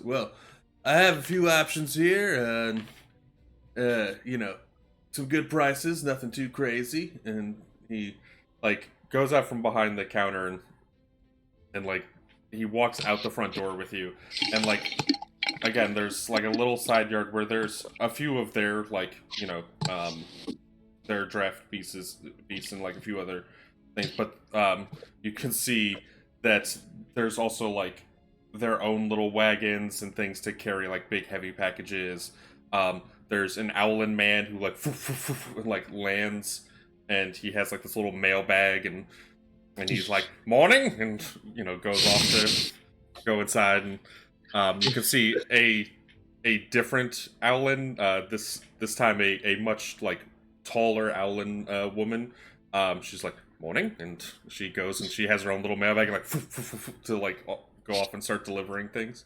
Well, I have a few options here, and some good prices, nothing too crazy. And he goes out from behind the counter and he walks out the front door with you, and again, there's a little side yard where there's a few of their their draft beasts and a few other things, but you can see that there's also their own little wagons and things to carry big heavy packages. There's an owlin man who lands, and he has this little mail bag, and he's morning, and goes off to go inside, and you can see a different owlin, this time a much taller owlin woman. She's morning, and she goes and she has her own little mailbag and to go off and start delivering things.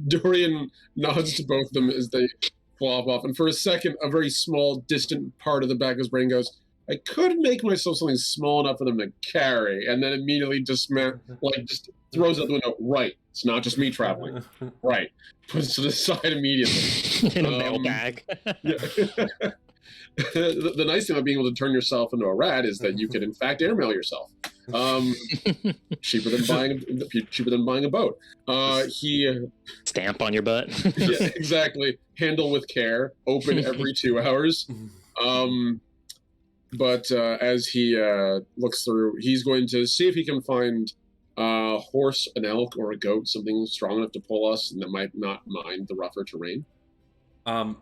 Dorian nods to both of them as they flop off, and for a second, a very small, distant part of the back of his brain goes, I could make myself something small enough for them to carry, and then immediately just throws out the window. Right, it's not just me traveling. Right, puts it to the side immediately. In a mailbag. The nice thing about being able to turn yourself into a rat is that you can, in fact, airmail yourself. Cheaper than buying a boat. He stamp on your butt. Yeah, exactly. Handle with care. Open every 2 hours. But as he looks through, he's going to see if he can find a horse, an elk, or a goat, something strong enough to pull us and that might not mind the rougher terrain.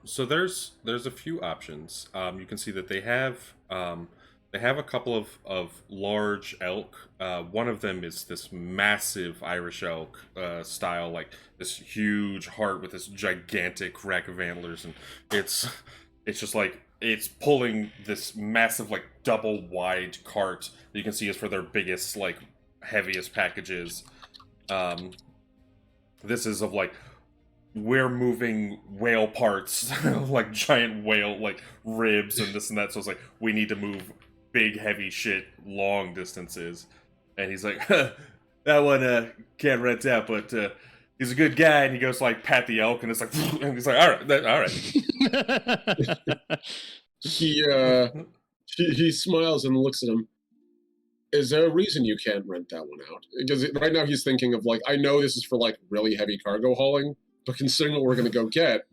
So there's a few options. You can see that they have a couple of large elk. One of them is this massive Irish elk style, like this huge heart with this gigantic rack of antlers, and it's just like it's pulling this massive like double wide cart that you can see is for their biggest like heaviest packages. Um, this is of like we're moving whale parts, like giant whale, like ribs and this and that. So it's like we need to move big, heavy shit long distances. And he's like, that one can't rent out, but he's a good guy. And he goes to, like pat the elk, and it's like, and he's like, all right. He smiles and looks at him. Is there a reason you can't rent that one out? Because right now he's thinking of like, I know this is for like really heavy cargo hauling, but considering what we're going to go get,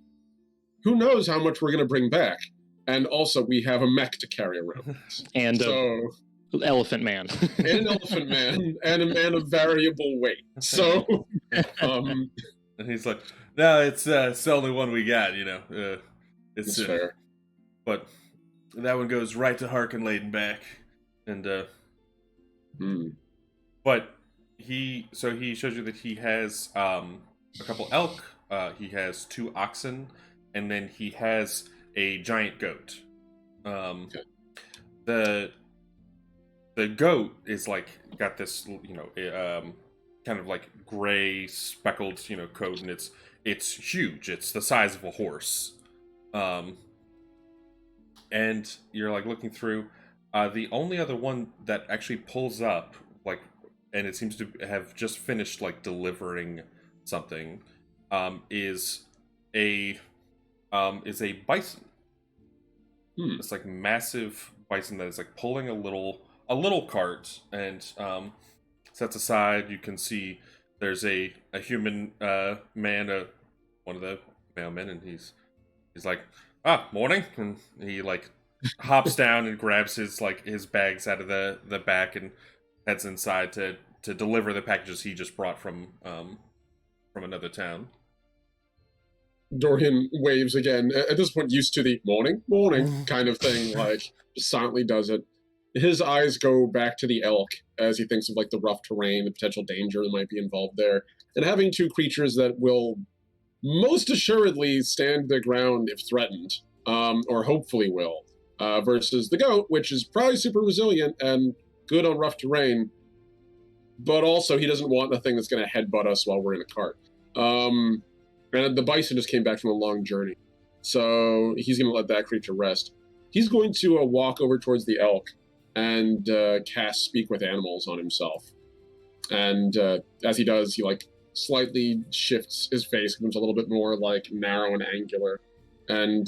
who knows how much we're going to bring back? And also, we have a mech to carry around. And so, elephant man. and an elephant man, and a man of variable weight. So, and he's like, no, it's the only one we got, you know. It's fair. But that one goes right to Harkenlade and back. And, but he shows you that he has a couple elk, he has 2 oxen, and then he has a giant goat. Okay. The goat is like got this, you know, kind of like gray speckled, you know, coat, and it's huge. It's the size of a horse. And you're like looking through. The only other one that actually pulls up, like, and it seems to have just finished like delivering something, is a bison. It's like massive bison that is like pulling a little cart, and sets aside. You can see there's a human man, one of the mailmen, and he's like, morning, and he like hops down and grabs his bags out of the back and heads inside to deliver the packages he just brought from another town. Dorian waves again, at this point used to the morning kind of thing, like just silently does it. His eyes go back to the elk as he thinks of like the rough terrain, the potential danger that might be involved there, and having 2 creatures that will most assuredly stand their ground if threatened, or hopefully will, versus the goat, which is probably super resilient and good on rough terrain, but also he doesn't want a thing that's going to headbutt us while we're in a cart. And the bison just came back from a long journey, so he's going to let that creature rest. He's going to walk over towards the elk and cast Speak with Animals on himself. And as he does, he like slightly shifts his face, becomes a little bit more like narrow and angular, and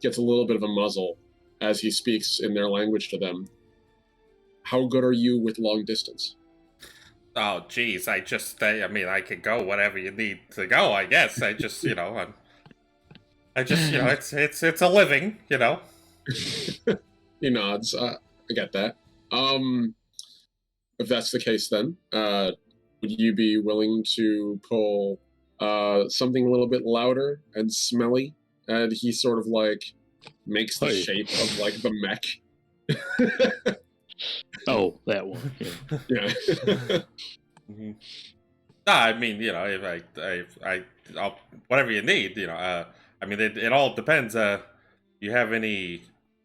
gets a little bit of a muzzle as he speaks in their language to them. How good are you with long distance? Oh, geez, I mean, I can go whatever you need to go, I guess. I just, you know, it's a living, you know. He nods. I get that. If that's the case, then would you be willing to pull something a little bit louder and smelly? And he sort of like makes the shape of like the mech. Oh, that one. Yeah. Mm-hmm. I mean, you know, if I'll whatever you need, you know. I mean, it all depends. You have any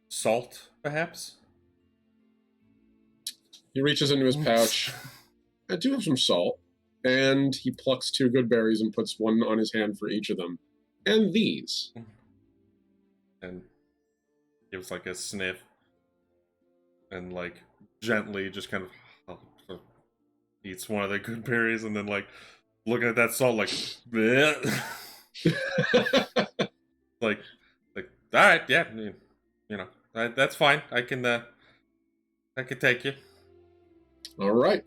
salt, perhaps? He reaches into his pouch. I do have some salt. And he plucks 2 good berries and puts one on his hand for each of them. And these. And gives like a sniff. And like gently just kind of eats one of the good berries, and then like looking at that salt like like all right, yeah, you know, that's fine. I can take you. All right.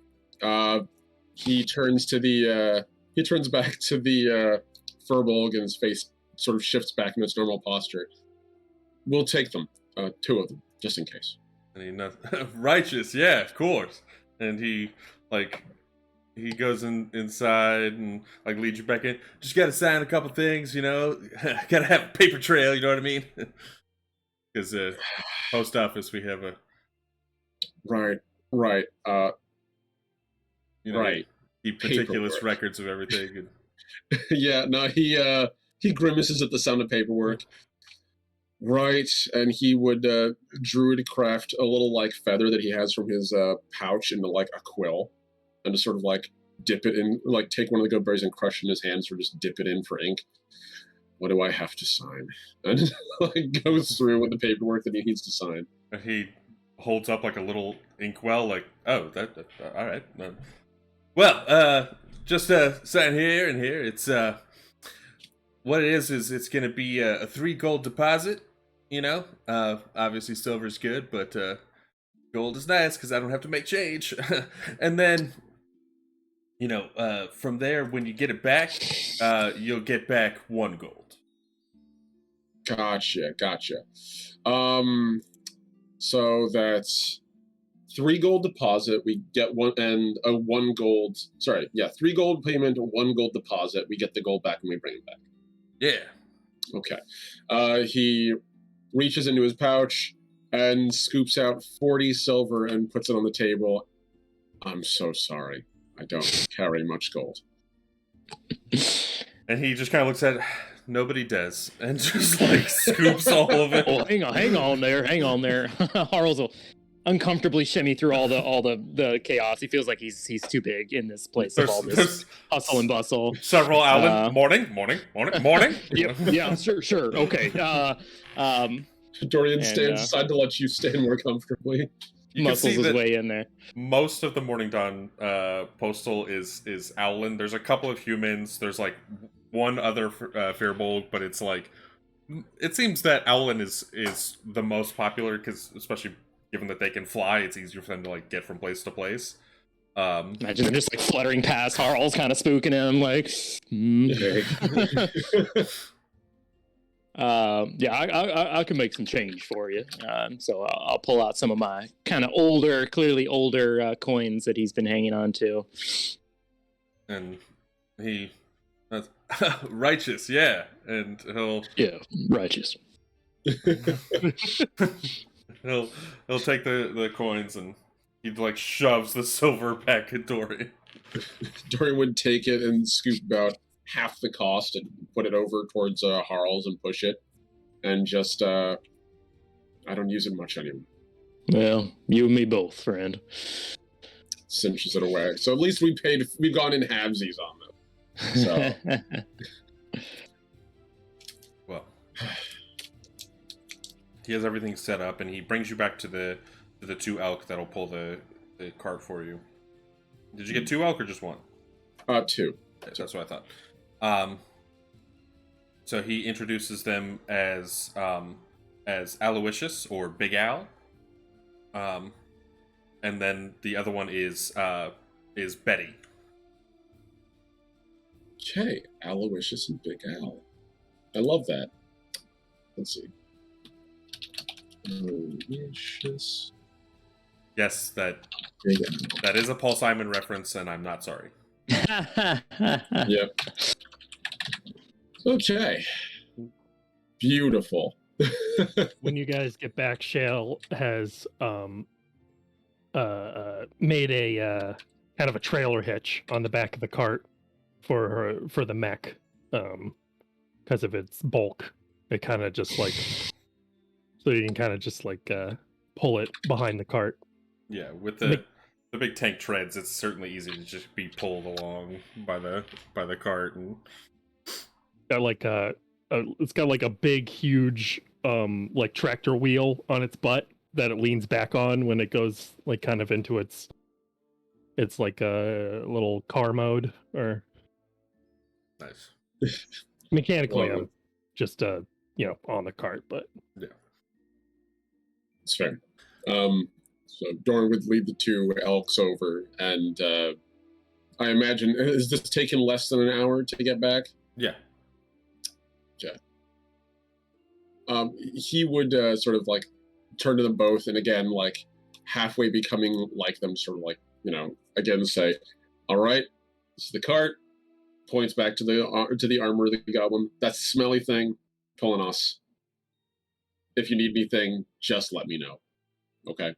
He turns to the he turns back to the Furbolg, and his face sort of shifts back into its normal posture. We'll take them, 2 of them, just in case. And righteous, yeah, of course. And he goes inside and like leads you back in. Just got to sign a couple things, got to have a paper trail. You know what I mean? Because post office, we have a Right. Right. Keep meticulous Paperwork. records of everything. And... Yeah. No, he grimaces at the sound of paperwork. Right, and he would druid craft a little like feather that he has from his pouch into like a quill, and just sort of like dip it in, like take one of the good berries and crush it in his hands, or just dip it in for ink. What do I have to sign? And like goes through with the paperwork that he needs to sign. He holds up like a little inkwell, like, oh, that all right. Well, just sign here and here. It's what it is it's going to be a 3 gold deposit. Obviously silver's good, but gold is nice because I don't have to make change. And then, from there, when you get it back, you'll get back 1 gold. Gotcha. So that's 3 gold deposit. We get 1 and a 1 gold. Sorry, yeah, 3 gold payment, 1 gold deposit. We get the gold back when we bring it back. Yeah. Okay. He reaches into his pouch and scoops out 40 silver and puts it on the table. I'm so sorry. I don't carry much gold. And he just kind of looks at it. Nobody does. And just like scoops all of it. Oh, hang on there. Harls will uncomfortably shimmy through all the chaos. He feels like he's too big in this place of all this hustle and bustle. Several Alan. Morning. Yeah, sure. Okay. Dorian stands aside to let you stand more comfortably. Muscles his way in there. Most of the Morning Dawn postal is Owlin. There's a couple of humans. There's like one other Firbolg, but it's like it seems that Owlin is the most popular because especially given that they can fly, it's easier for them to like get from place to place. Imagine them just like fluttering past Harl's kind of spooking him like I can make some change for you. So I'll pull out some of my kind of clearly older coins that he's been hanging on to. And righteous, yeah. And righteous. he'll take the coins and he like shoves the silver back at Dorian. Dorian would take it and scoop about half the cost and put it over towards Harl's and push it, and just I don't use it much anymore. Well, you and me both, friend. Cinches it away. So at least we've gone in halvesies on them. So well, he has everything set up, and he brings you back to the 2 elk that'll pull the cart for you. Did you get 2 elk or just 1? 2. Okay, that's what I thought. So he introduces them as Aloysius or Big Al. And then the other one is Betty. Okay, Aloysius and Big Al. I love that. Let's see. Aloysius. Yes, that is a Paul Simon reference, and I'm not sorry. Yep. Okay. Beautiful. When you guys get back, Shale has made a kind of a trailer hitch on the back of the cart for the mech, because of its bulk. It kind of just like so you can kind of just like pull it behind the cart. Yeah, with the big tank treads, it's certainly easy to just be pulled along by the cart and got like it's got like a big huge like tractor wheel on its butt that it leans back on when it goes like kind of into its like a little car mode or nice. Mechanically I'm just on the cart, but yeah. That's fair. So Doran would lead the 2 elks over, and I imagine, is this taking less than an hour to get back? Yeah. Okay. He would sort of like turn to them both, and again, like halfway becoming like them, sort of like, again say, "All right, this is the cart." Points back to the armor of the goblin. That smelly thing pulling us. If you need anything, just let me know. Okay.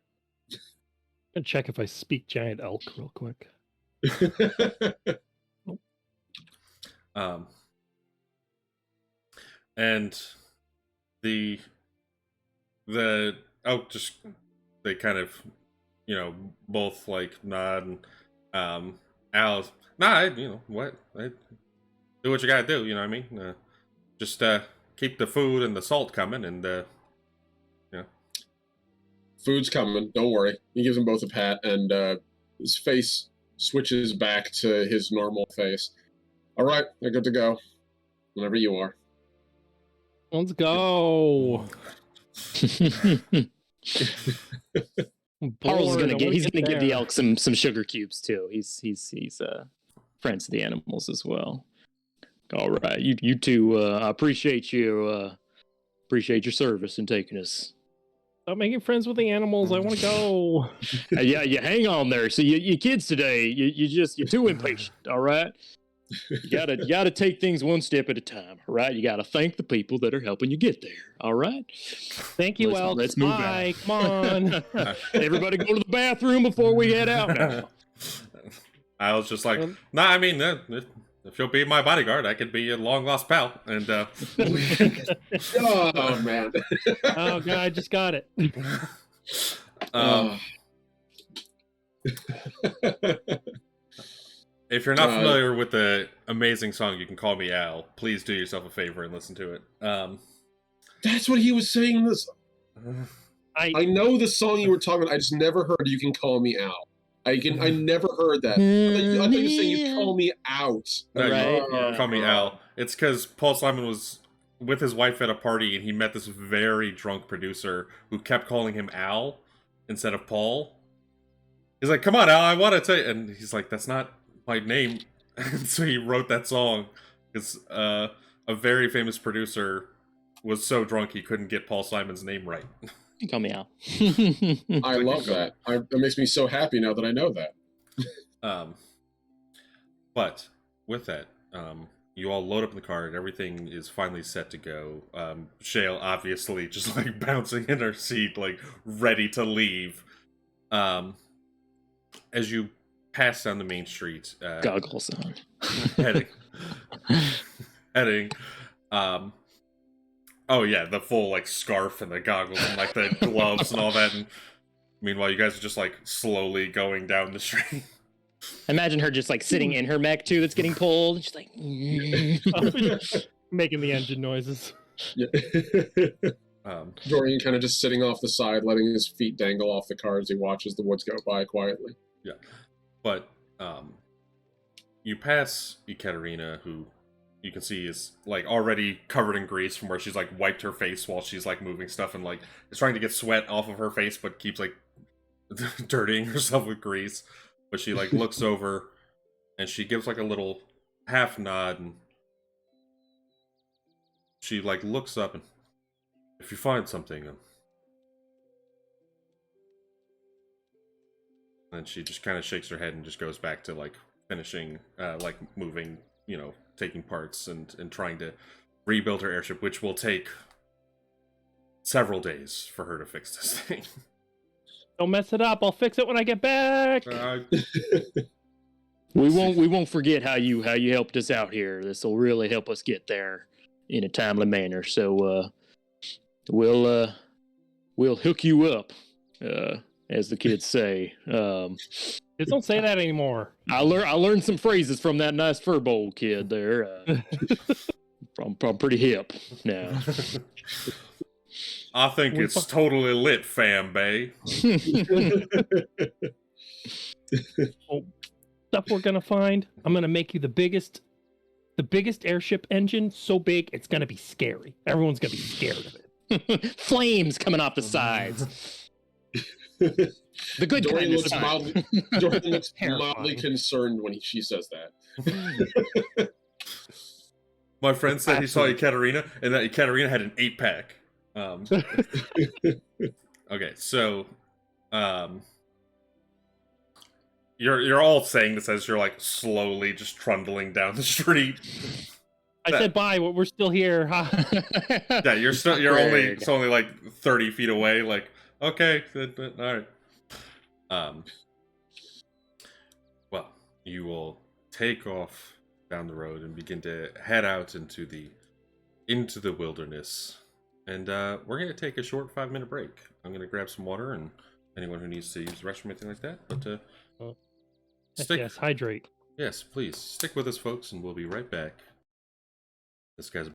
I'm gonna check if I speak giant elk real quick. And the just they kind of both like nod, and Al's what do what you gotta do, you know what I mean, just keep the food and the salt coming, and Food's coming, don't worry. He gives them both a pat, and his face switches back to his normal face. All right, they're good to go whenever you are. Let's go. Carl's gonna give the elk some sugar cubes too. He's friends of the animals as well. All right, you two. I appreciate your service in taking us. Stop making friends with the animals. I want to go. Yeah, you hang on there. So you kids today, you're too impatient. All right. You gotta take things one step at a time. All right. You gotta thank the people that are helping you get there. All right. Thank you, Elk. Let's move on. Come on. Everybody go to the bathroom before we head out now. I was just like, nah, I mean, if you'll be my bodyguard, I could be a long lost pal. And oh man. Oh god, I just got it. If you're not familiar with the amazing song "You Can Call Me Al," please do yourself a favor and listen to it. That's what he was saying in this. I know the song you were talking about. I just never heard "You Can Call Me Al." I never heard that. I thought you were saying "You Call Me Out." No, Right? Call Me Al. It's because Paul Simon was with his wife at a party, and he met this very drunk producer who kept calling him Al instead of Paul. He's like, "Come on, Al, I want to tell you," and he's like, "That's not my name." And so he wrote that song because a very famous producer was so drunk he couldn't get Paul Simon's name right. You call me Al. I love that. That makes me so happy now that I know that. But with that, you all load up in the car and everything is finally set to go. Shale obviously just like bouncing in her seat, like ready to leave. As you pass down the main street, Goggles on. heading. Oh yeah, the full like scarf and the goggles and like the gloves and all that. And meanwhile, you guys are just like slowly going down the street. Imagine her just like sitting in her mech too, that's getting pulled. She's like making the engine noises. Yeah. Dorian kind of just sitting off the side, letting his feet dangle off the car as he watches the woods go by quietly. Yeah, but you pass Ekaterina, who you can see is like already covered in grease from where she's like wiped her face while she's like moving stuff and like is trying to get sweat off of her face, but keeps like dirtying herself with grease. But she like looks over and she gives like a little half nod, and she like looks up, and if you find something, and she just kind of shakes her head and just goes back to like finishing, like moving, taking parts and trying to rebuild her airship, which will take several days for her to fix this thing. Don't mess it up. I'll fix it when I get back. We won't forget how you helped us out here. This will really help us get there in a timely manner. So we'll hook you up, as the kids say. Just don't say that anymore. I learned some phrases from that nice furbold kid there. I'm pretty hip now. I think it's totally lit, fam bay. Stuff we're gonna find. I'm gonna make you the biggest airship engine. So big, it's gonna be scary. Everyone's gonna be scared of it. Flames coming off the sides. The good Dorian kind. looks mildly concerned when she says that. My friend said he saw Ekaterina, and that Ekaterina had an 8-pack. Okay, so um you're all saying this as you're like slowly just trundling down the street. I said bye. We're still here. Yeah, you're only Awkward. it's only like 30 feet away. Like, okay, all right. Um, well, you will take off down the road and begin to head out into the wilderness. And we're gonna take a short 5-minute break. I'm gonna grab some water and anyone who needs to use the restroom or anything like that. But stick. Yes, hydrate. Yes, please stick with us, folks, and we'll be right back. This guy's.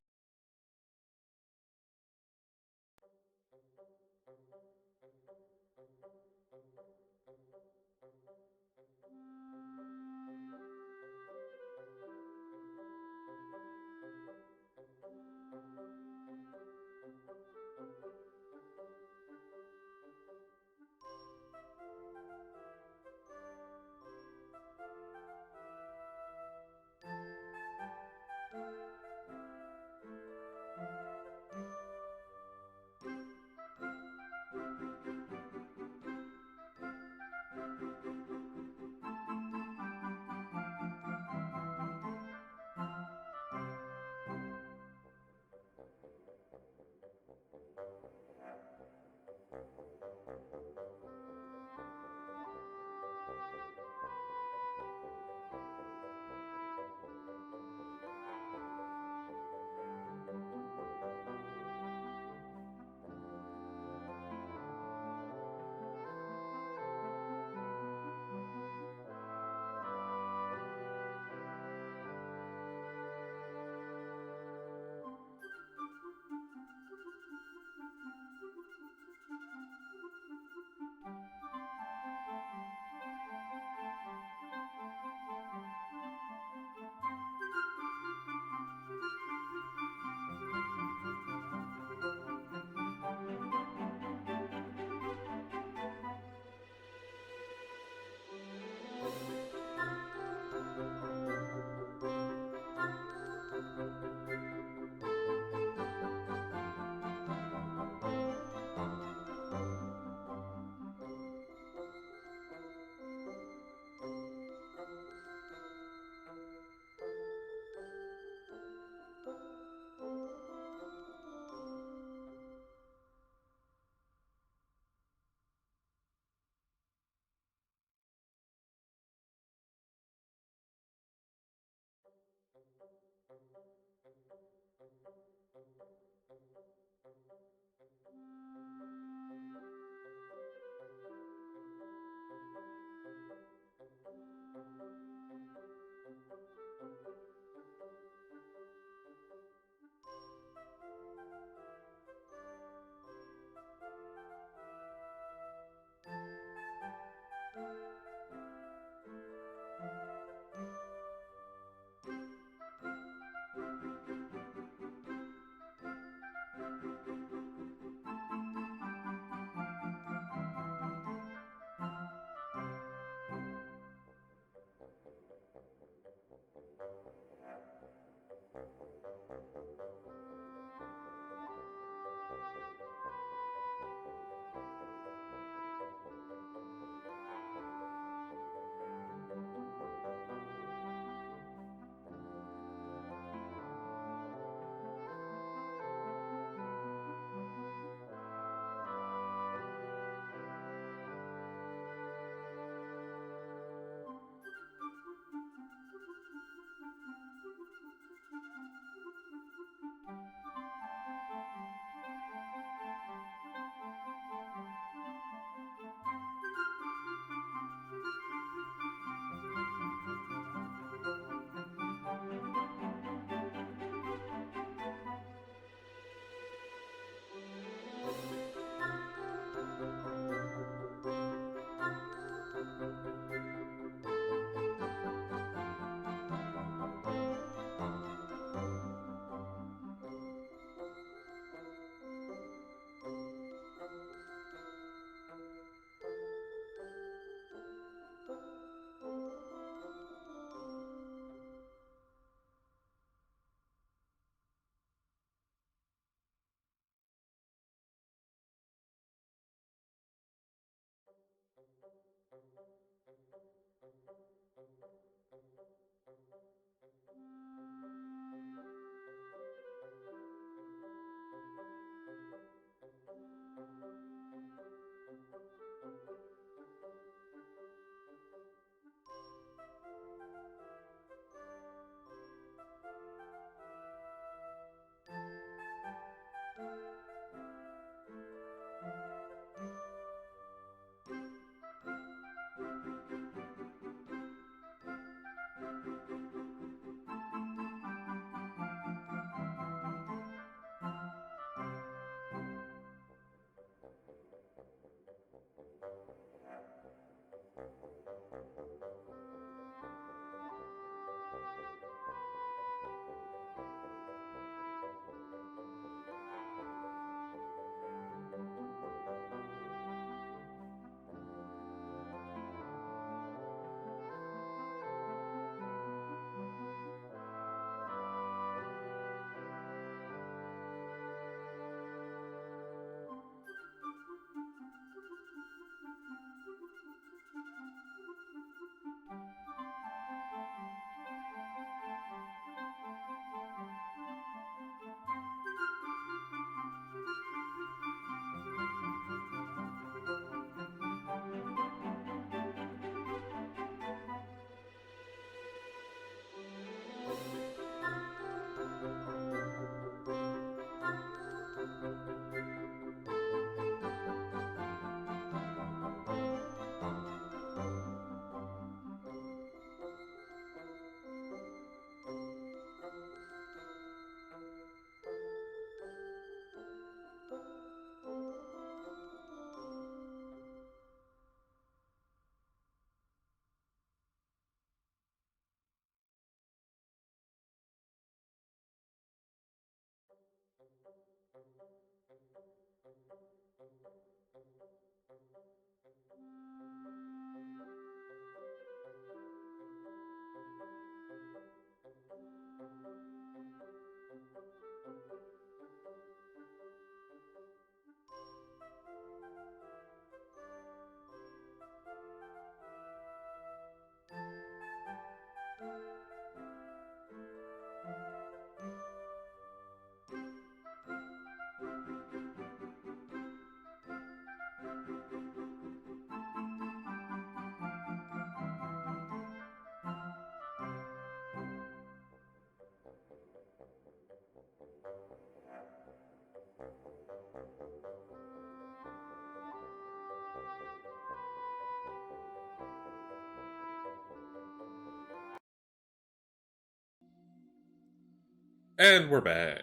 And we're back.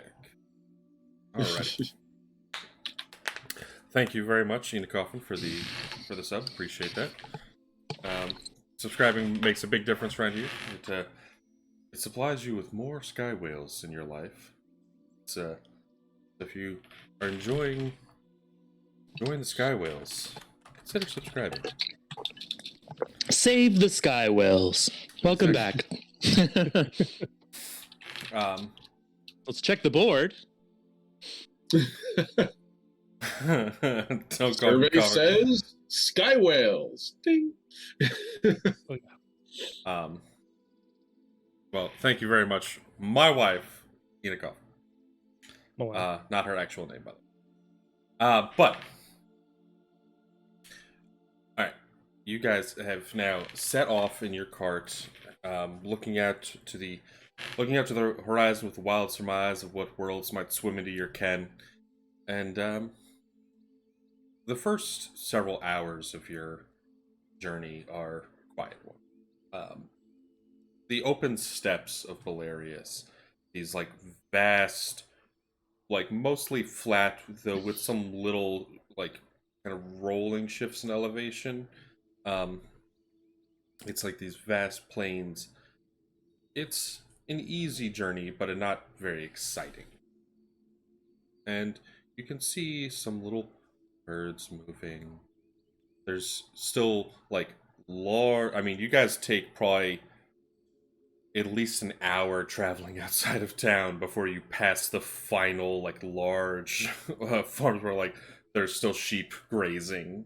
Alright. Thank you very much, Ina Coffin, for the sub. Appreciate that. Subscribing makes a big difference around here. It supplies you with more sky whales in your life. It's if you are enjoying the sky whales, consider subscribing. Save the sky whales. Welcome back. Let's check the board. Don't call me Survey Coffin. says sky whales. Ding. Well, thank you very much. My wife, Ina Coffin. Oh, wow. Not her actual name, by the way. But all right, you guys have now set off in your cart, looking out to the horizon with wild surmise of what worlds might swim into your ken, and the first several hours of your journey are quiet one. The open steppes of Bolarius, these like vast, like mostly flat, though with some little like kind of rolling shifts in elevation. It's like these vast plains. It's an easy journey, but a not very exciting. And you can see some little birds moving. There's still like large. I mean, you guys take probably at least an hour traveling outside of town before you pass the final like large farms where like there's still sheep grazing.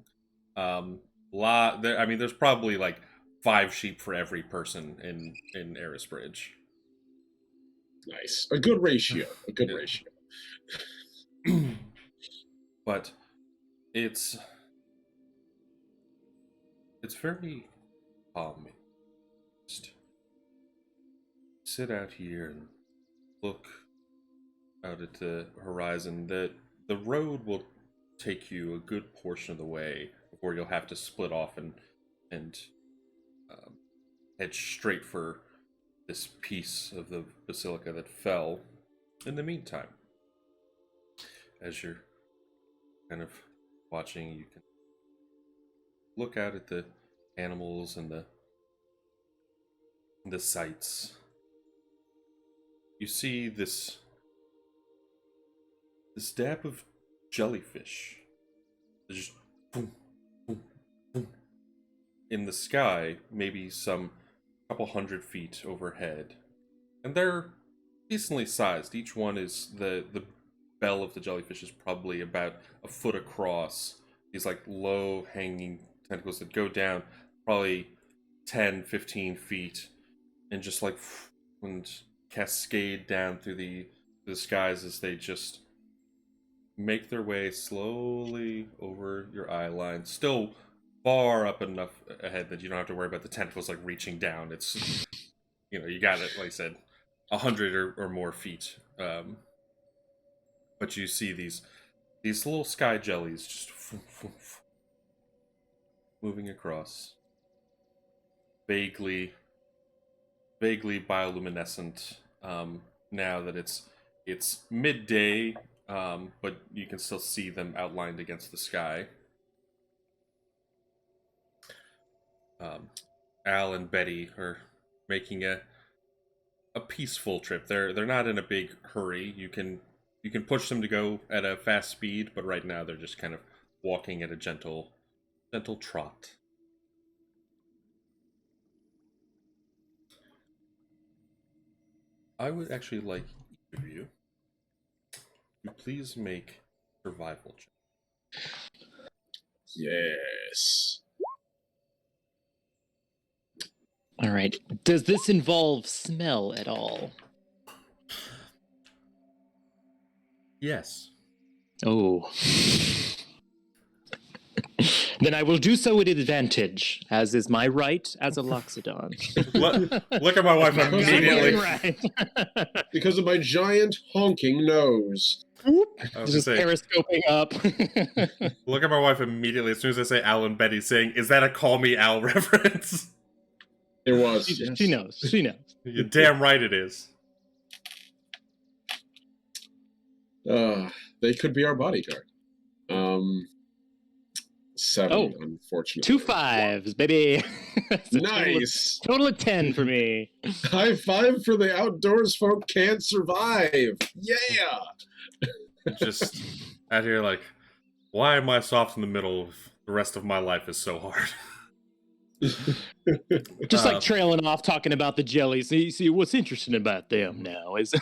There's probably like 5 sheep for every person in Erisbridge. Nice. A good ratio. A good ratio. But it's very calming. Just sit out here and look out at the horizon. The road will take you a good portion of the way before you'll have to split off and head straight for this piece of the basilica that fell. In the meantime, as you're kind of watching, you can look out at the animals and the sights. You see this dab of jellyfish. There's just boom, boom, boom. In the sky, maybe some couple 100 feet overhead. And they're decently sized. Each one is the bell of the jellyfish is probably about a foot across. These like low hanging tentacles that go down probably 10, 15 feet and just like and cascade down through the skies as they just make their way slowly over your eye line. Still far up enough ahead that you don't have to worry about the tentacles like reaching down. It's, you got it, like I said, 100 or more feet. But you see these little sky jellies just moving across, vaguely bioluminescent. Now that it's midday, but you can still see them outlined against the sky. Al and Betty are making a peaceful trip. They're not in a big hurry. You can push them to go at a fast speed, but right now they're just kind of walking at a gentle trot. I would actually like each of you to please make survival check. Yes. All right. Does this involve smell at all? Yes. Oh. Then I will do so at advantage, as is my right as a Loxodon. Look at my wife immediately. Right. Because of my giant honking nose. Just periscoping up. Look at my wife immediately as soon as I say Al and Betty, saying, "Is that a Call Me Al reference?" It was. She knows. She knows. You're damn right it is. They could be our bodyguard. 7, Oh, unfortunately. 2 5s, baby. That's a Nice. Total of 10 for me. High five for the outdoors folk can't survive. Yeah. Just out here, like, why am I soft in the middle? The rest of my life is so hard. Just like trailing off, talking about the jellies. See, what's interesting about them now is.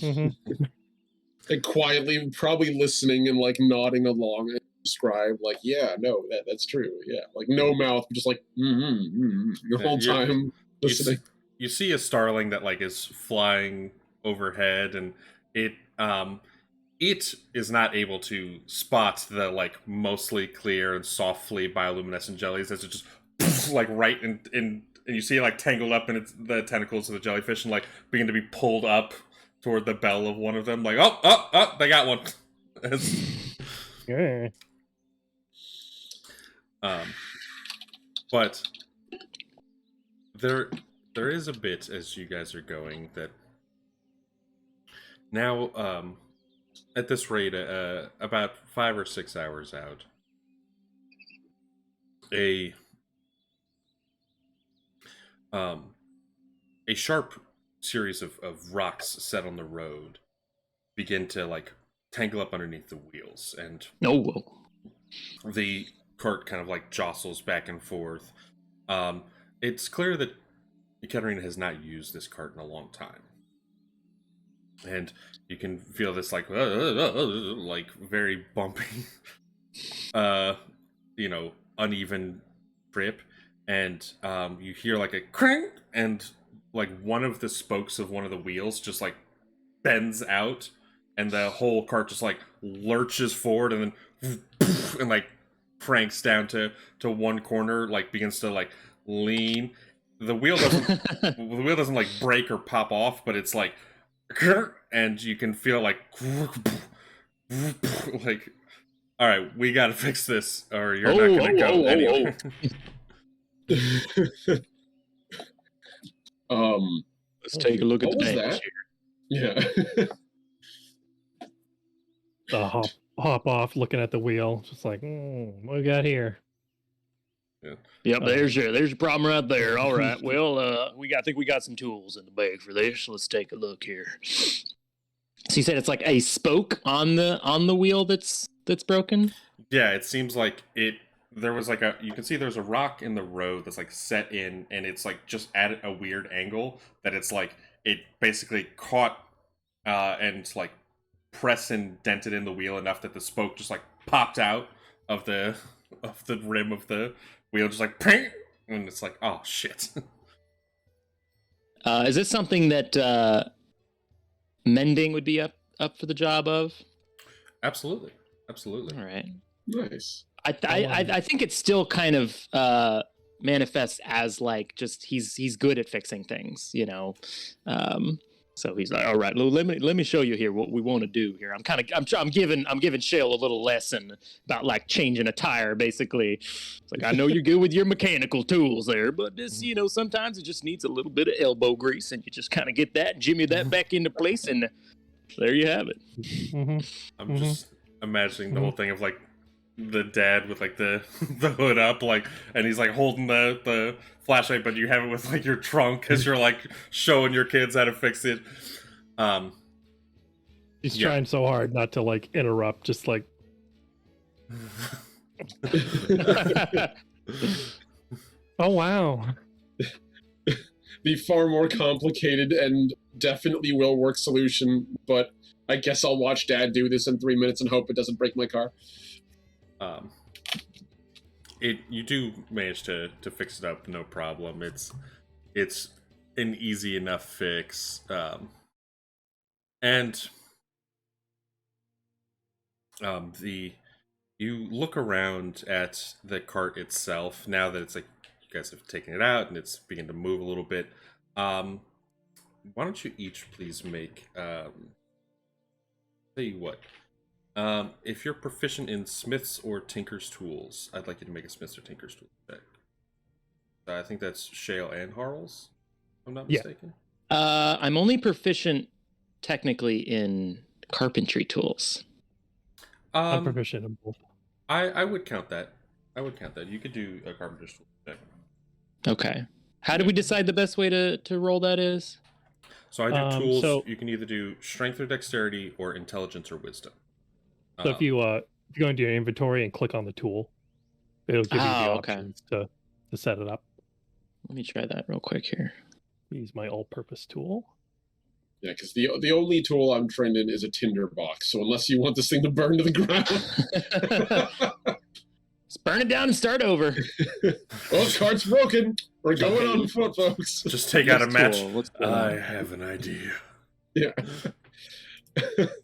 And quietly, probably listening and like nodding along and describe, like, yeah, no, that's true. Yeah. Like, no mouth, just like, the whole time listening. You see a starling that like is flying overhead, and it is not able to spot the like mostly clear and softly bioluminescent jellies as it just like right in and you see it like tangled up in the tentacles of the jellyfish and like begin to be pulled up toward the bell of one of them. Like, oh, they got one. Yeah. But there is a bit as you guys are going that now at this rate about 5 or 6 hours out, a sharp series of rocks set on the road begin to like tangle up underneath the wheels, and the cart kind of like jostles back and forth. It's clear that Ekaterina has not used this cart in a long time, and you can feel this like very bumpy uneven trip, and you hear like a crank, and like one of the spokes of one of the wheels just like bends out, and the whole cart just like lurches forward and then and like cranks down to one corner, like begins to like lean. The wheel doesn't like break or pop off, but it's like, and you can feel like like, all right, we gotta fix this or you're not gonna go anywhere. Let's take a look at what the was damage that? Yeah. Hop off, looking at the wheel, just like, what we got here? Yeah. Yep, there's your problem right there. All right, well, I think we got some tools in the bag for this. Let's take a look here. So you said it's like a spoke on the wheel that's broken? Yeah, it seems like there was like you can see there's a rock in the road that's like set in, and it's like just at a weird angle that it's like it basically caught and like pressed and dented in the wheel enough that the spoke just like popped out of the rim of the wheel, just like ping, and it's like, oh shit. Is this something that mending would be up for the job of? Absolutely. All right. Nice. I think it still kind of manifests as like just he's good at fixing things, you know. So he's like, all right, let me show you here what we want to do here. I'm giving Shale a little lesson about like changing a tire, basically. It's like, I know you're good with your mechanical tools there, but this, sometimes it just needs a little bit of elbow grease, and you just kind of get that and jimmy that back into place, and there you have it. I'm just imagining the whole thing of like the dad with like the hood up, like, and he's like holding the flashlight, but you have it with like your trunk as you're like showing your kids how to fix it. He's trying so hard not to like interrupt, just like oh wow. The far more complicated and definitely will work solution, but I guess I'll watch Dad do this in 3 minutes and hope it doesn't break my car. You do manage to fix it up, no problem. It's an easy enough fix, and you look around at the cart itself now that it's like you guys have taken it out and it's beginning to move a little bit. Why don't you each please make tell you what. If you're proficient in Smith's or Tinker's tools, I'd like you to make a Smith's or Tinker's tool check. I think that's Shale and Harl's, if I'm not mistaken. I'm only proficient technically in carpentry tools. I'm proficient in both. I would count that. I would count that. You could do a carpenter's tool check. Okay. How do we decide the best way to roll that is? So I do tools. So- you can either do strength or dexterity, or intelligence or wisdom. So if you go into your inventory and click on the tool, it'll give you the okay. options to set it up. Let me try that real quick here. Use my all-purpose tool. Yeah, because the only tool I'm trained in is a tinder box. So unless you want this thing to burn to the ground, Let's burn it down and start over. well, cart's broken. We're going on foot, folks. Just take out a match. What's I have an idea. Yeah.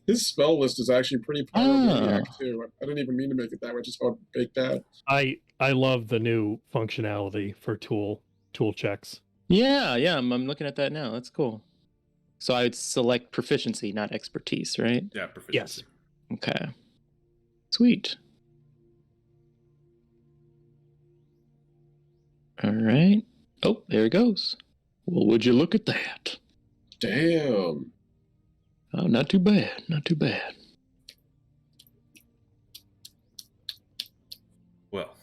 His spell list is actually pretty pyromaniac too. I didn't even mean to make it that way. Just how baked out. I love the new functionality for tool checks. Yeah, I'm looking at that now. That's cool. So I would select proficiency, not expertise, right? Yeah, proficiency. Yes. Okay. Sweet. All right. Oh, there it goes. Well, would you look at that? Damn. Oh, not too bad. Not too bad. Well,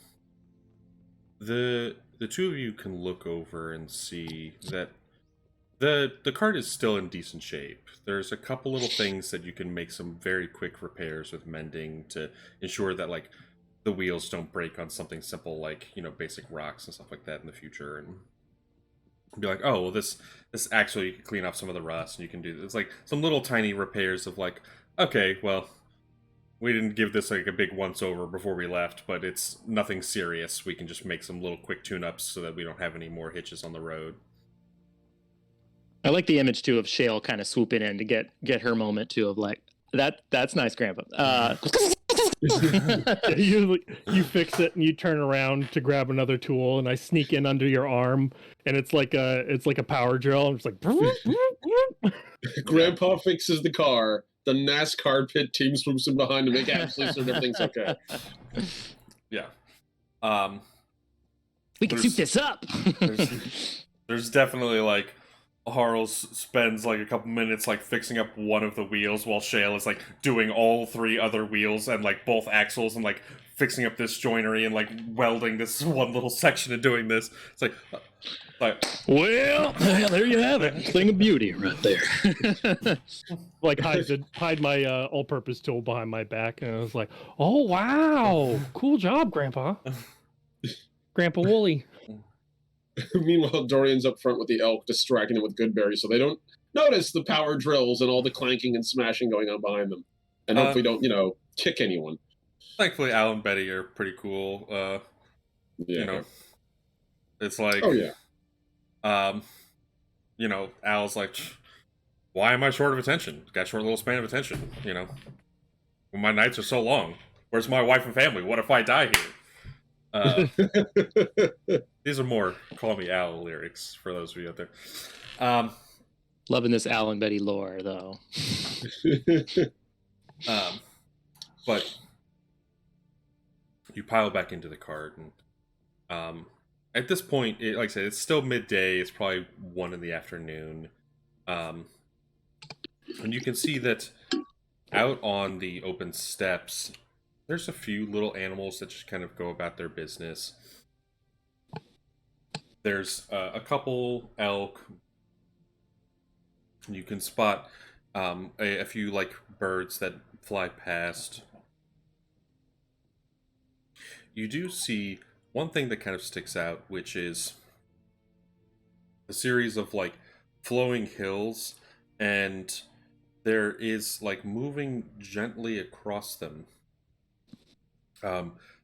the two of you can look over and see that the cart is still in decent shape. There's a couple little things that you can make some very quick repairs with mending to ensure that like the wheels don't break on something simple like, you know, basic rocks and stuff like that in the future, and be like, oh, well, this axle, you can clean off some of the rust, and you can do it's like some little tiny repairs of like, okay, well, we didn't give this like a big once over before we left, but it's nothing serious. We can just make some little quick tune-ups so that we don't have any more hitches on the road. I like the image too of Shale kind of swooping in to get her moment too of like that's nice, Grandpa. you fix it and you turn around to grab another tool, and I sneak in under your arm, and it's like a power drill. I'm just like, Grandpa fixes the car. The NASCAR pit team swoops in behind to make absolutely certain everything's okay. Yeah. We can soup this up. There's definitely like Harls spends like a couple minutes like fixing up one of the wheels while Shale is like doing all three other wheels and like both axles and like fixing up this joinery and like welding this one little section and doing this. It's like well, there you have it. Thing of beauty right there. like hide my all-purpose tool behind my back, and I was like, oh wow, cool job, Grandpa Wooly. Meanwhile, Dorian's up front with the elk, distracting him with Goodberry, so they don't notice the power drills and all the clanking and smashing going on behind them, and hopefully don't, kick anyone. Thankfully, Al and Betty are pretty cool. Yeah. You know, it's like, oh yeah. Al's like, why am I short of attention? Got a short little span of attention. When my nights are so long. Where's my wife and family? What if I die here? These are more "Call Me Al" lyrics for those of you out there. Loving this Al and Betty lore, though. But you pile back into the cart, and at this point, like I said, it's still midday. It's probably 1 in the afternoon, and you can see that out on the open steps, there's a few little animals that just kind of go about their business. There's a couple elk. You can spot a few like birds that fly past. You do see one thing that kind of sticks out, which is a series of like flowing hills, and there is like moving gently across them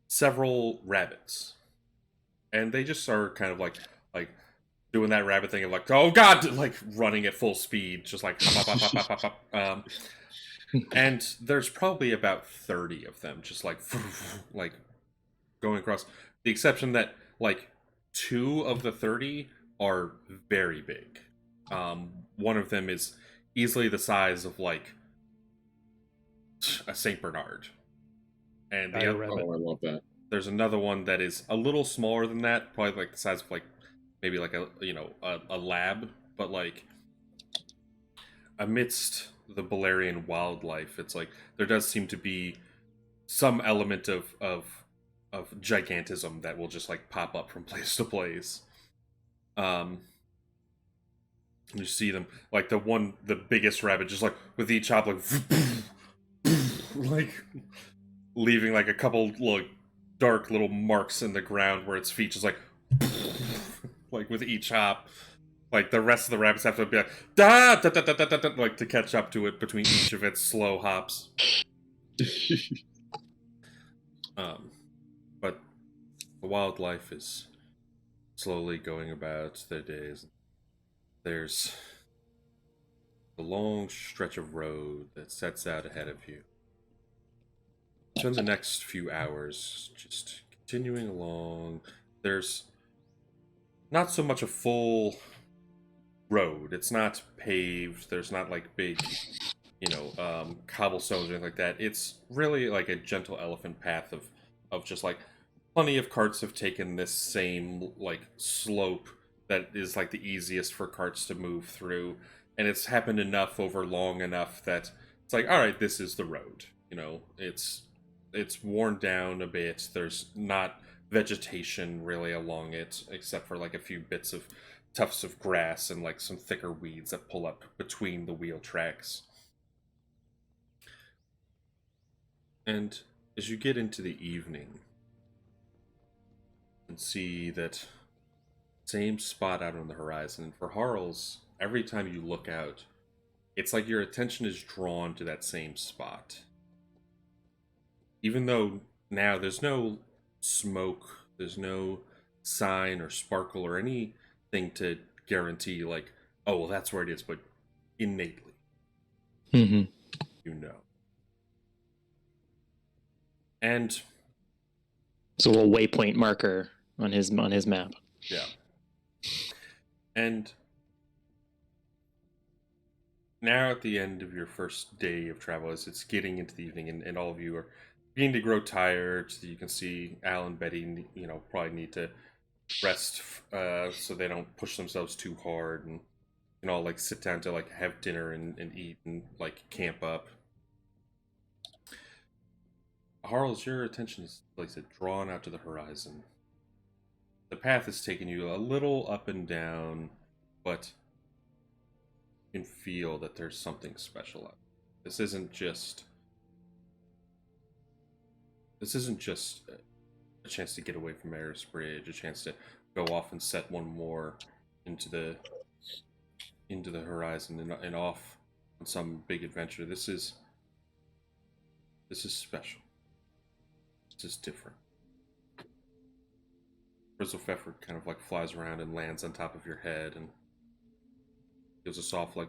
several rabbits, and they just are kind of like doing that rabbit thing of like, oh god, like running at full speed, just like hop, hop, hop, hop, hop, hop, hop. And there's probably about 30 of them just like going across, the exception that like 2 of the 30 are very big. One of them is easily the size of like a Saint Bernard, and the other, I love that. There's another one that is a little smaller than that, probably like the size of like maybe like a lab, but like amidst the Bolarian wildlife, it's like there does seem to be some element of gigantism that will just like pop up from place to place. Um, you see them like the biggest rabbit, just like with each hop, like like leaving like a couple like dark little marks in the ground where its feet just like like with each hop. Like the rest of the rabbits have to be like da da da da da da, da like to catch up to it between each of its slow hops. But the wildlife is slowly going about their days. There's a long stretch of road that sets out ahead of you. Spend the next few hours just continuing along. There's not so much a full road. It's not paved. There's not like big, cobblestones or anything like that. It's really like a gentle elephant path of just like plenty of carts have taken this same like slope that is like the easiest for carts to move through, and it's happened enough over long enough that it's like, all right, this is the road. It's worn down a bit. There's not vegetation really along it except for like a few bits of tufts of grass and like some thicker weeds that pull up between the wheel tracks. And as you get into the evening, you can see that same spot out on the horizon. And for Harls, every time you look out, it's like your attention is drawn to that same spot. Even though now there's no smoke, there's no sign or sparkle or anything to guarantee, like, oh, well, that's where it is, but innately, you know. And it's a little waypoint marker on his map. Yeah. And now at the end of your first day of travel, as it's getting into the evening, and all of you are beginning to grow tired, so you can see Al and Betty, probably need to rest so they don't push themselves too hard, and all like sit down to like have dinner and eat and like camp up. Harls, your attention is, like I said, drawn out to the horizon. The path is taking you a little up and down, but you can feel that there's something special out. This isn't just a chance to get away from Eris Bridge, a chance to go off and set one more into the horizon and off on some big adventure. This is special. This is different. Frizzle Pfeffer kind of like flies around and lands on top of your head and gives a soft like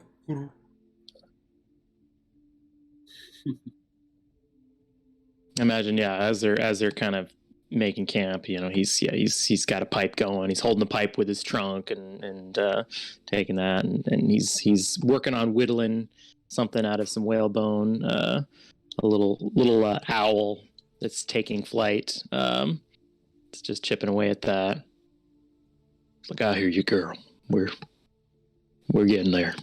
I imagine, yeah, as they're kind of making camp, he's got a pipe going. He's holding the pipe with his trunk and taking that, and he's working on whittling something out of some whalebone, a little owl that's taking flight. It's just chipping away at that. It's like, I hear you, girl. We're getting there.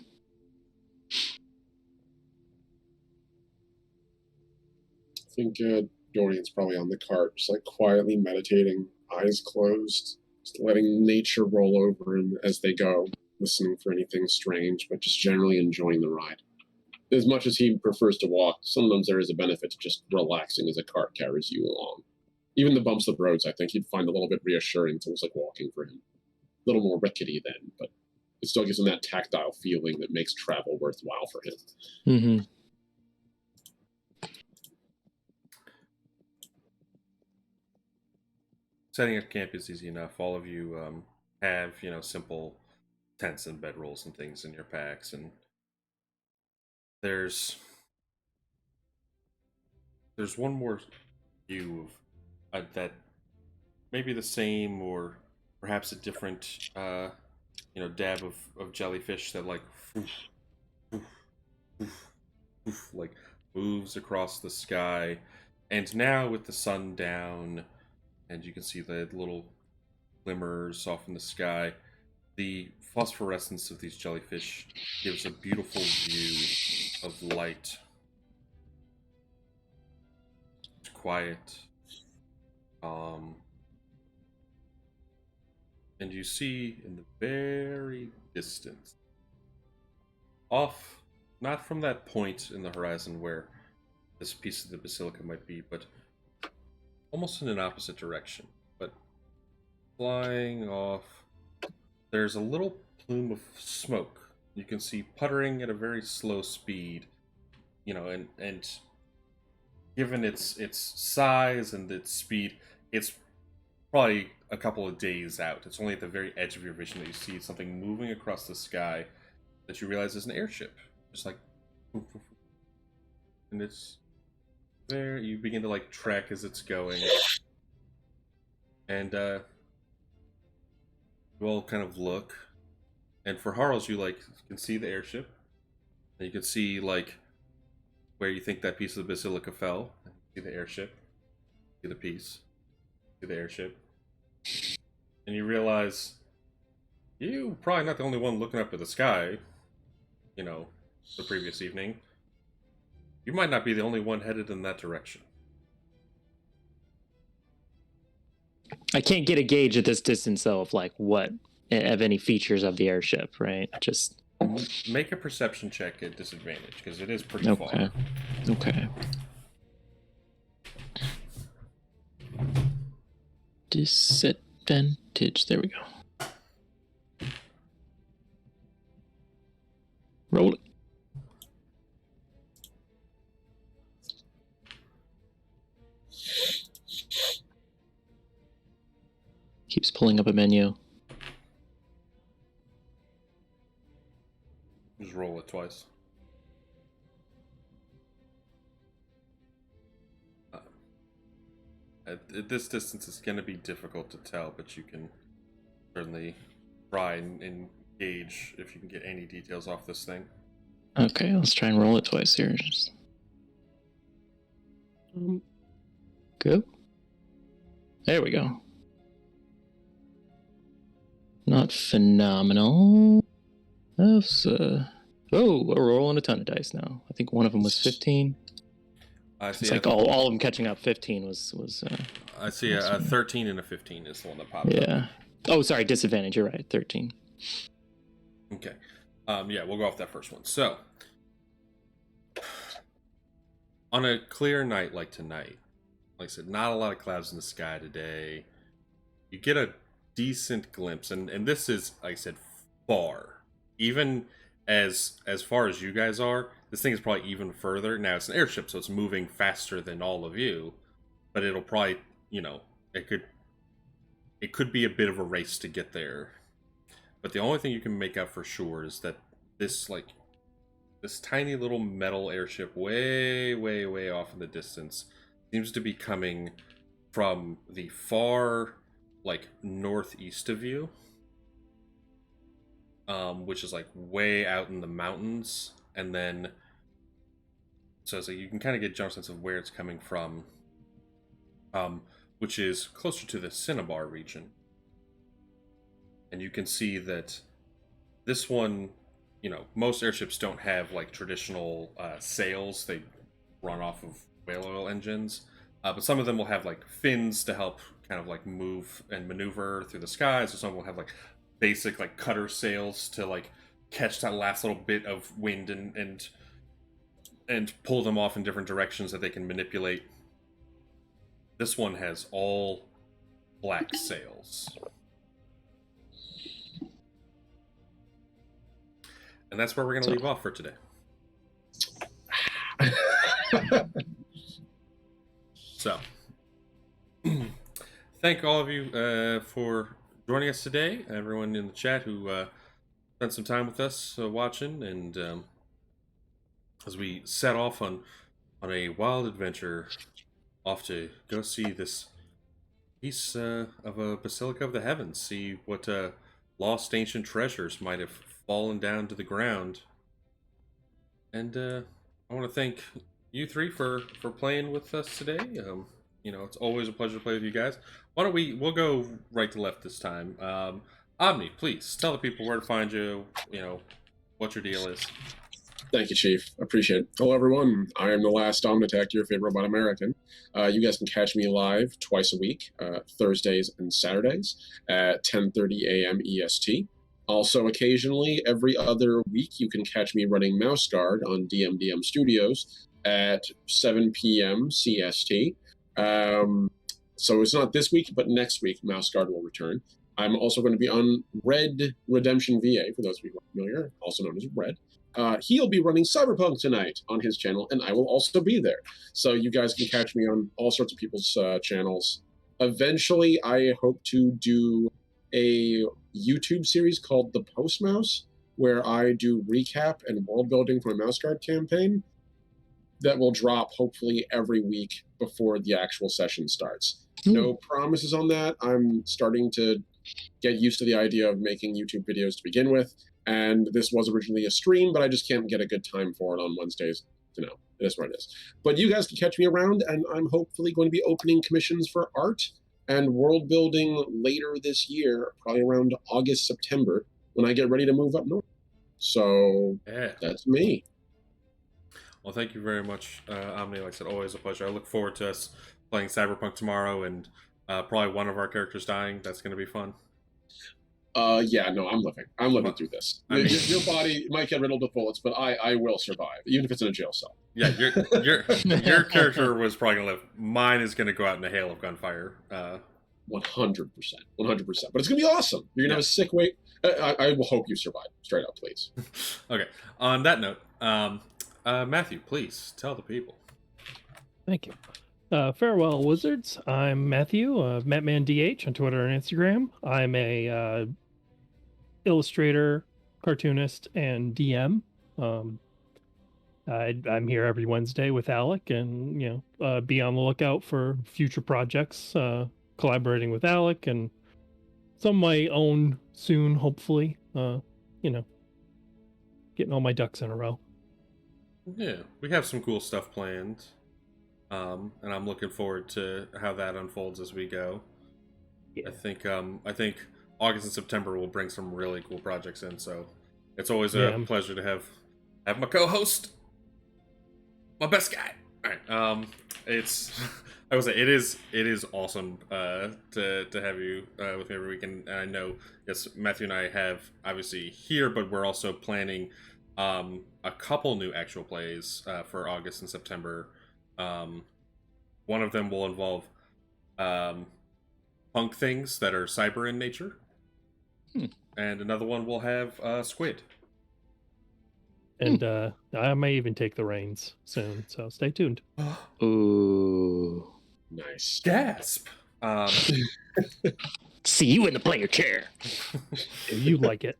I think Dorian's probably on the cart, just like quietly meditating, eyes closed, just letting nature roll over him as they go, listening for anything strange, but just generally enjoying the ride. As much as he prefers to walk, sometimes there is a benefit to just relaxing as a cart carries you along. Even the bumps of roads, I think he'd find a little bit reassuring. It's almost like walking for him. A little more rickety then, but it still gives him that tactile feeling that makes travel worthwhile for him. Mm-hmm. Setting up camp is easy enough. All of you have, simple tents and bedrolls and things in your packs, and there's one more view of that maybe the same or perhaps a different dab of jellyfish that like like moves across the sky. And now with the sun down and you can see the little glimmers off in the sky, the phosphorescence of these jellyfish gives a beautiful view of light. It's quiet. And you see in the very distance, off, not from that point in the horizon where this piece of the basilica might be, but almost in an opposite direction. But flying off, there's a little plume of smoke. You can see puttering at a very slow speed, and given its size and its speed, it's probably a couple of days out. It's only at the very edge of your vision that you see something moving across the sky that you realize is an airship. Just like, and it's there. You begin to like track as it's going, and you all kind of look. And for Harls, you can see the airship, and you can see like where you think that piece of the basilica fell. See the airship, see the piece, see the airship. And you realize you're probably not the only one looking up at the sky, the previous evening. You might not be the only one headed in that direction. I can't get a gauge at this distance, though, of any features of the airship, right? Just make a perception check at disadvantage, because it is pretty far. Okay. Disadvantage. There we go. Roll it. Keeps pulling up a menu. Just roll it twice. At this distance, it's going to be difficult to tell, but you can certainly try and gauge if you can get any details off this thing. Okay, let's try and roll it twice here. Go. There we go. Not phenomenal. We're rolling a ton of dice now. I think one of them was 15. I see. It's like all of them catching up. 15 was. I see a 13 and a 15 is the one that popped up. Yeah. Oh, sorry, disadvantage. You're right. 13. Okay. Yeah, we'll go off that first one. So, on a clear night like tonight, like I said, not a lot of clouds in the sky today. You get a decent glimpse, and this is, like I said, far. Even as far as you guys are, this thing is probably even further. Now, it's an airship, so it's moving faster than all of you, but it'll probably, it could be a bit of a race to get there. But the only thing you can make out for sure is that this tiny little metal airship way, way, way off in the distance seems to be coming from the far, northeast of you. Which is way out in the mountains, and then so you can kind of get a general sense of where it's coming from, which is closer to the Cinnabar region. And you can see that this one, most airships don't have traditional sails. They run off of whale oil engines, but some of them will have fins to help kind of move and maneuver through the skies, or some will have basic cutter sails to catch that last little bit of wind and pull them off in different directions that they can manipulate. This one has all black sails. And that's where we're going to leave off for today. So, thank all of you for joining us today. Everyone in the chat who spent some time with us watching, and as we set off on a wild adventure, off to go see this piece of a Basilica of the Heavens, see what lost ancient treasures might have fallen down to the ground. And I want to thank you three for playing with us today. It's always a pleasure to play with you guys. Why don't we'll go right to left this time. Omni, please tell the people where to find you, what your deal is. Thank you, Chief. Appreciate it. Hello, everyone. I am the last Omnitech, your favorite robot American. You guys can catch me live twice a week, Thursdays and Saturdays at 10:30 a.m. EST. Also, occasionally, every other week, you can catch me running Mouse Guard on DMDM Studios at 7 p.m. CST. So it's not this week, but next week, Mouse Guard will return. I'm also going to be on Red Redemption VA, for those of you who are familiar, also known as Red. He'll be running Cyberpunk tonight on his channel, and I will also be there. So you guys can catch me on all sorts of people's channels. Eventually, I hope to do a YouTube series called The Post Mouse, where I do recap and world building for my Mouse Guard campaign. That will drop hopefully every week before the actual session starts. No promises on that. I'm starting to get used to the idea of making YouTube videos to begin with. And this was originally a stream, but I just can't get a good time for it on Wednesdays. You know, it is what it is. But you guys can catch me around, and I'm hopefully going to be opening commissions for art and world building later this year, probably around August, September, when I get ready to move up north. So that's me. Well, thank you very much, Omni. Like I said, always a pleasure. I look forward to us playing Cyberpunk tomorrow, and probably one of our characters dying. That's going to be fun. Yeah, no, I'm living. I'm living through this. I mean, your body might get riddled with bullets, but I will survive, even if it's in a jail cell. Yeah, your character was probably going to live. Mine is going to go out in a hail of gunfire. 100%. 100%. But it's going to be awesome. You're going to have a sick weight. I will hope you survive. Straight up, please. Okay. On that note, Matthew, please tell the people. Thank you. Farewell, Wizards. I'm Matthew, MatmanDH on Twitter and Instagram. I'm a illustrator, cartoonist, and DM. I'm here every Wednesday with Alec, and be on the lookout for future projects, collaborating with Alec, and some of my own soon, hopefully. Getting all my ducks in a row. Yeah, we have some cool stuff planned, and I'm looking forward to how that unfolds as we go. Yeah. I think August and September will bring some really cool projects in, so it's always a pleasure to have my co-host, my best guy. All right, I would say it is awesome to have you with me every week, and I know yes, Matthew and I have obviously here, but we're also planning a couple new actual plays for August and September. One of them will involve punk things that are cyber in nature, and another one will have squid. And I may even take the reins soon, so stay tuned. Ooh. Nice. Gasp! See you in the player chair. If you like it.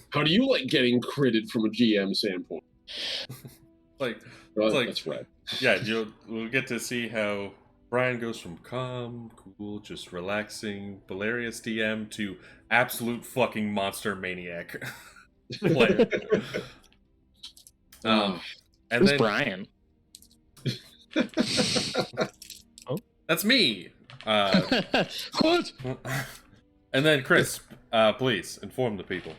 How do you like getting critted from a GM standpoint? That's right. Yeah, we'll get to see how Brian goes from calm, cool, just relaxing Bolarius DM to absolute fucking monster maniac player. And Who's then Brian? That's me. What? And then Chris, please inform the people.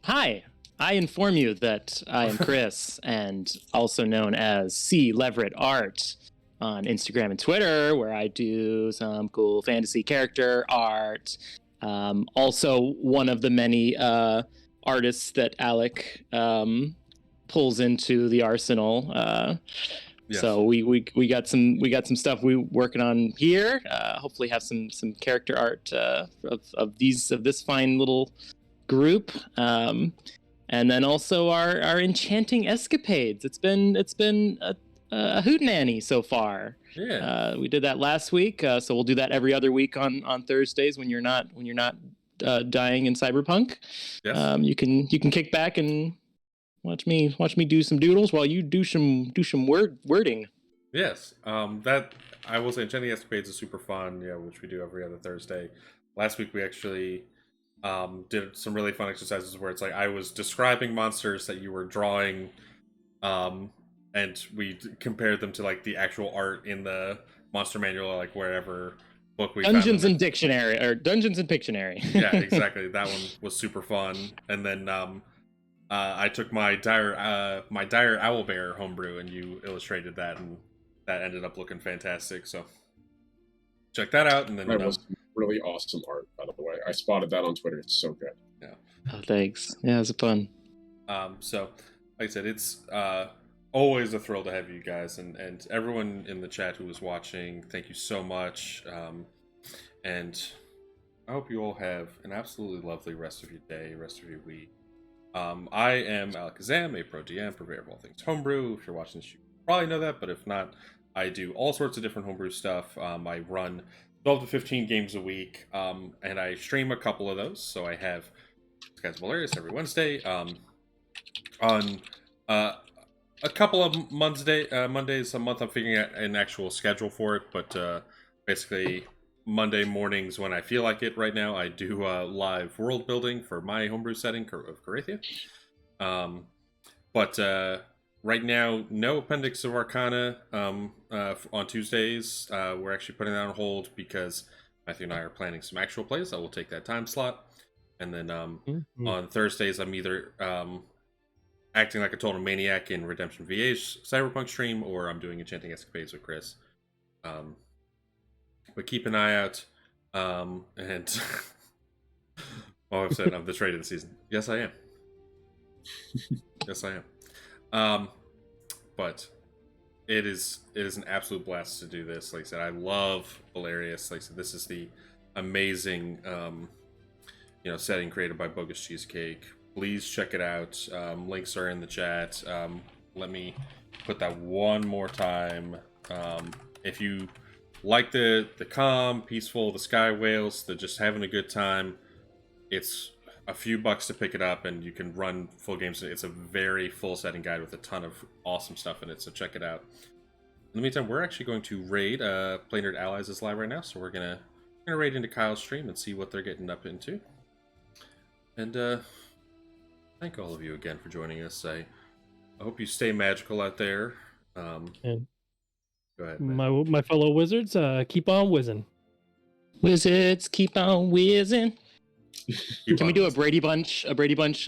Hi, I inform you that I am Chris, and also known as C. Leverett Art on Instagram and Twitter, where I do some cool fantasy character art. Also, one of the many artists that Alec pulls into the arsenal. Yes. So we got some stuff we working on here. Hopefully, have some character art of this fine little group. And then also our enchanting escapades. It's been a hootenanny so far. Yeah. We did that last week, so we'll do that every other week on Thursdays when you're not dying in Cyberpunk. Yes. You can kick back and watch me do some doodles while you do some wording. Yes. That I will say, Enchanting Escapades is super fun. Yeah, which we do every other Thursday. Last week we actually did some really fun exercises where it's like I was describing monsters that you were drawing, and we compared them to like the actual art in the monster manual, or like wherever book we Dungeons found and Dictionary or Dungeons and Pictionary. Yeah, exactly. That one was super fun. And then I took my dire owlbear homebrew, and you illustrated that, and that ended up looking fantastic. So check that out, and then That was really awesome art, by the way. I spotted that on Twitter. It's so good. yeah. Oh, thanks. Yeah, it was fun. So like I said, it's always a thrill to have you guys, and everyone in the chat who was watching. Thank you so much, and I hope you all have an absolutely lovely rest of your day, rest of your week. I am Alakazam, a pro DM, purveyor of all things homebrew. If you're watching this, you probably know that, but if not, I do all sorts of different homebrew stuff. I run 12 to 15 games a week, and I stream a couple of those. So I have Skies of Bolarius every Wednesday. On a couple of Mondays a month, I'm figuring out an actual schedule for it, but basically Monday mornings when I feel like it. Right now, I do live world building for my homebrew setting of Corathia. But right now, no Appendix of Arcana on Tuesdays. We're actually putting that on hold because Matthew and I are planning some actual plays that will take that time slot. And then on Thursdays, I'm either acting like a total maniac in Redemption VA's Cyberpunk stream, or I'm doing Enchanting Escapades with Chris. But keep an eye out. And oh, I've said I'm the trade of the season. Yes, I am. Yes, I am. But it is an absolute blast to do this. Like I said, I love Bolarius. Like I said, this is the amazing setting created by Bogus Cheesecake. Please check it out. Links are in the chat. Let me put that one more time. If you like the calm, peaceful, the sky whales, the just having a good time, it's a few bucks to pick it up, and you can run full games. It's a very full setting guide with a ton of awesome stuff in it, so check it out. In the meantime, we're actually going to raid. Play Nerd Allies is live right now, so we're gonna raid into Kyle's stream and see what they're getting up into. And thank all of you again for joining us. I hope you stay magical out there. And go ahead, man. my fellow wizards, keep on whizzing. Wizards, keep on whizzing. Keep Can on we do listening. a Brady Bunch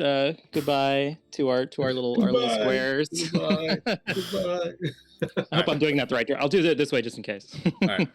goodbye to our little squares? Goodbye. I hope I'm doing that the right way. I'll do it this way just in case. All right.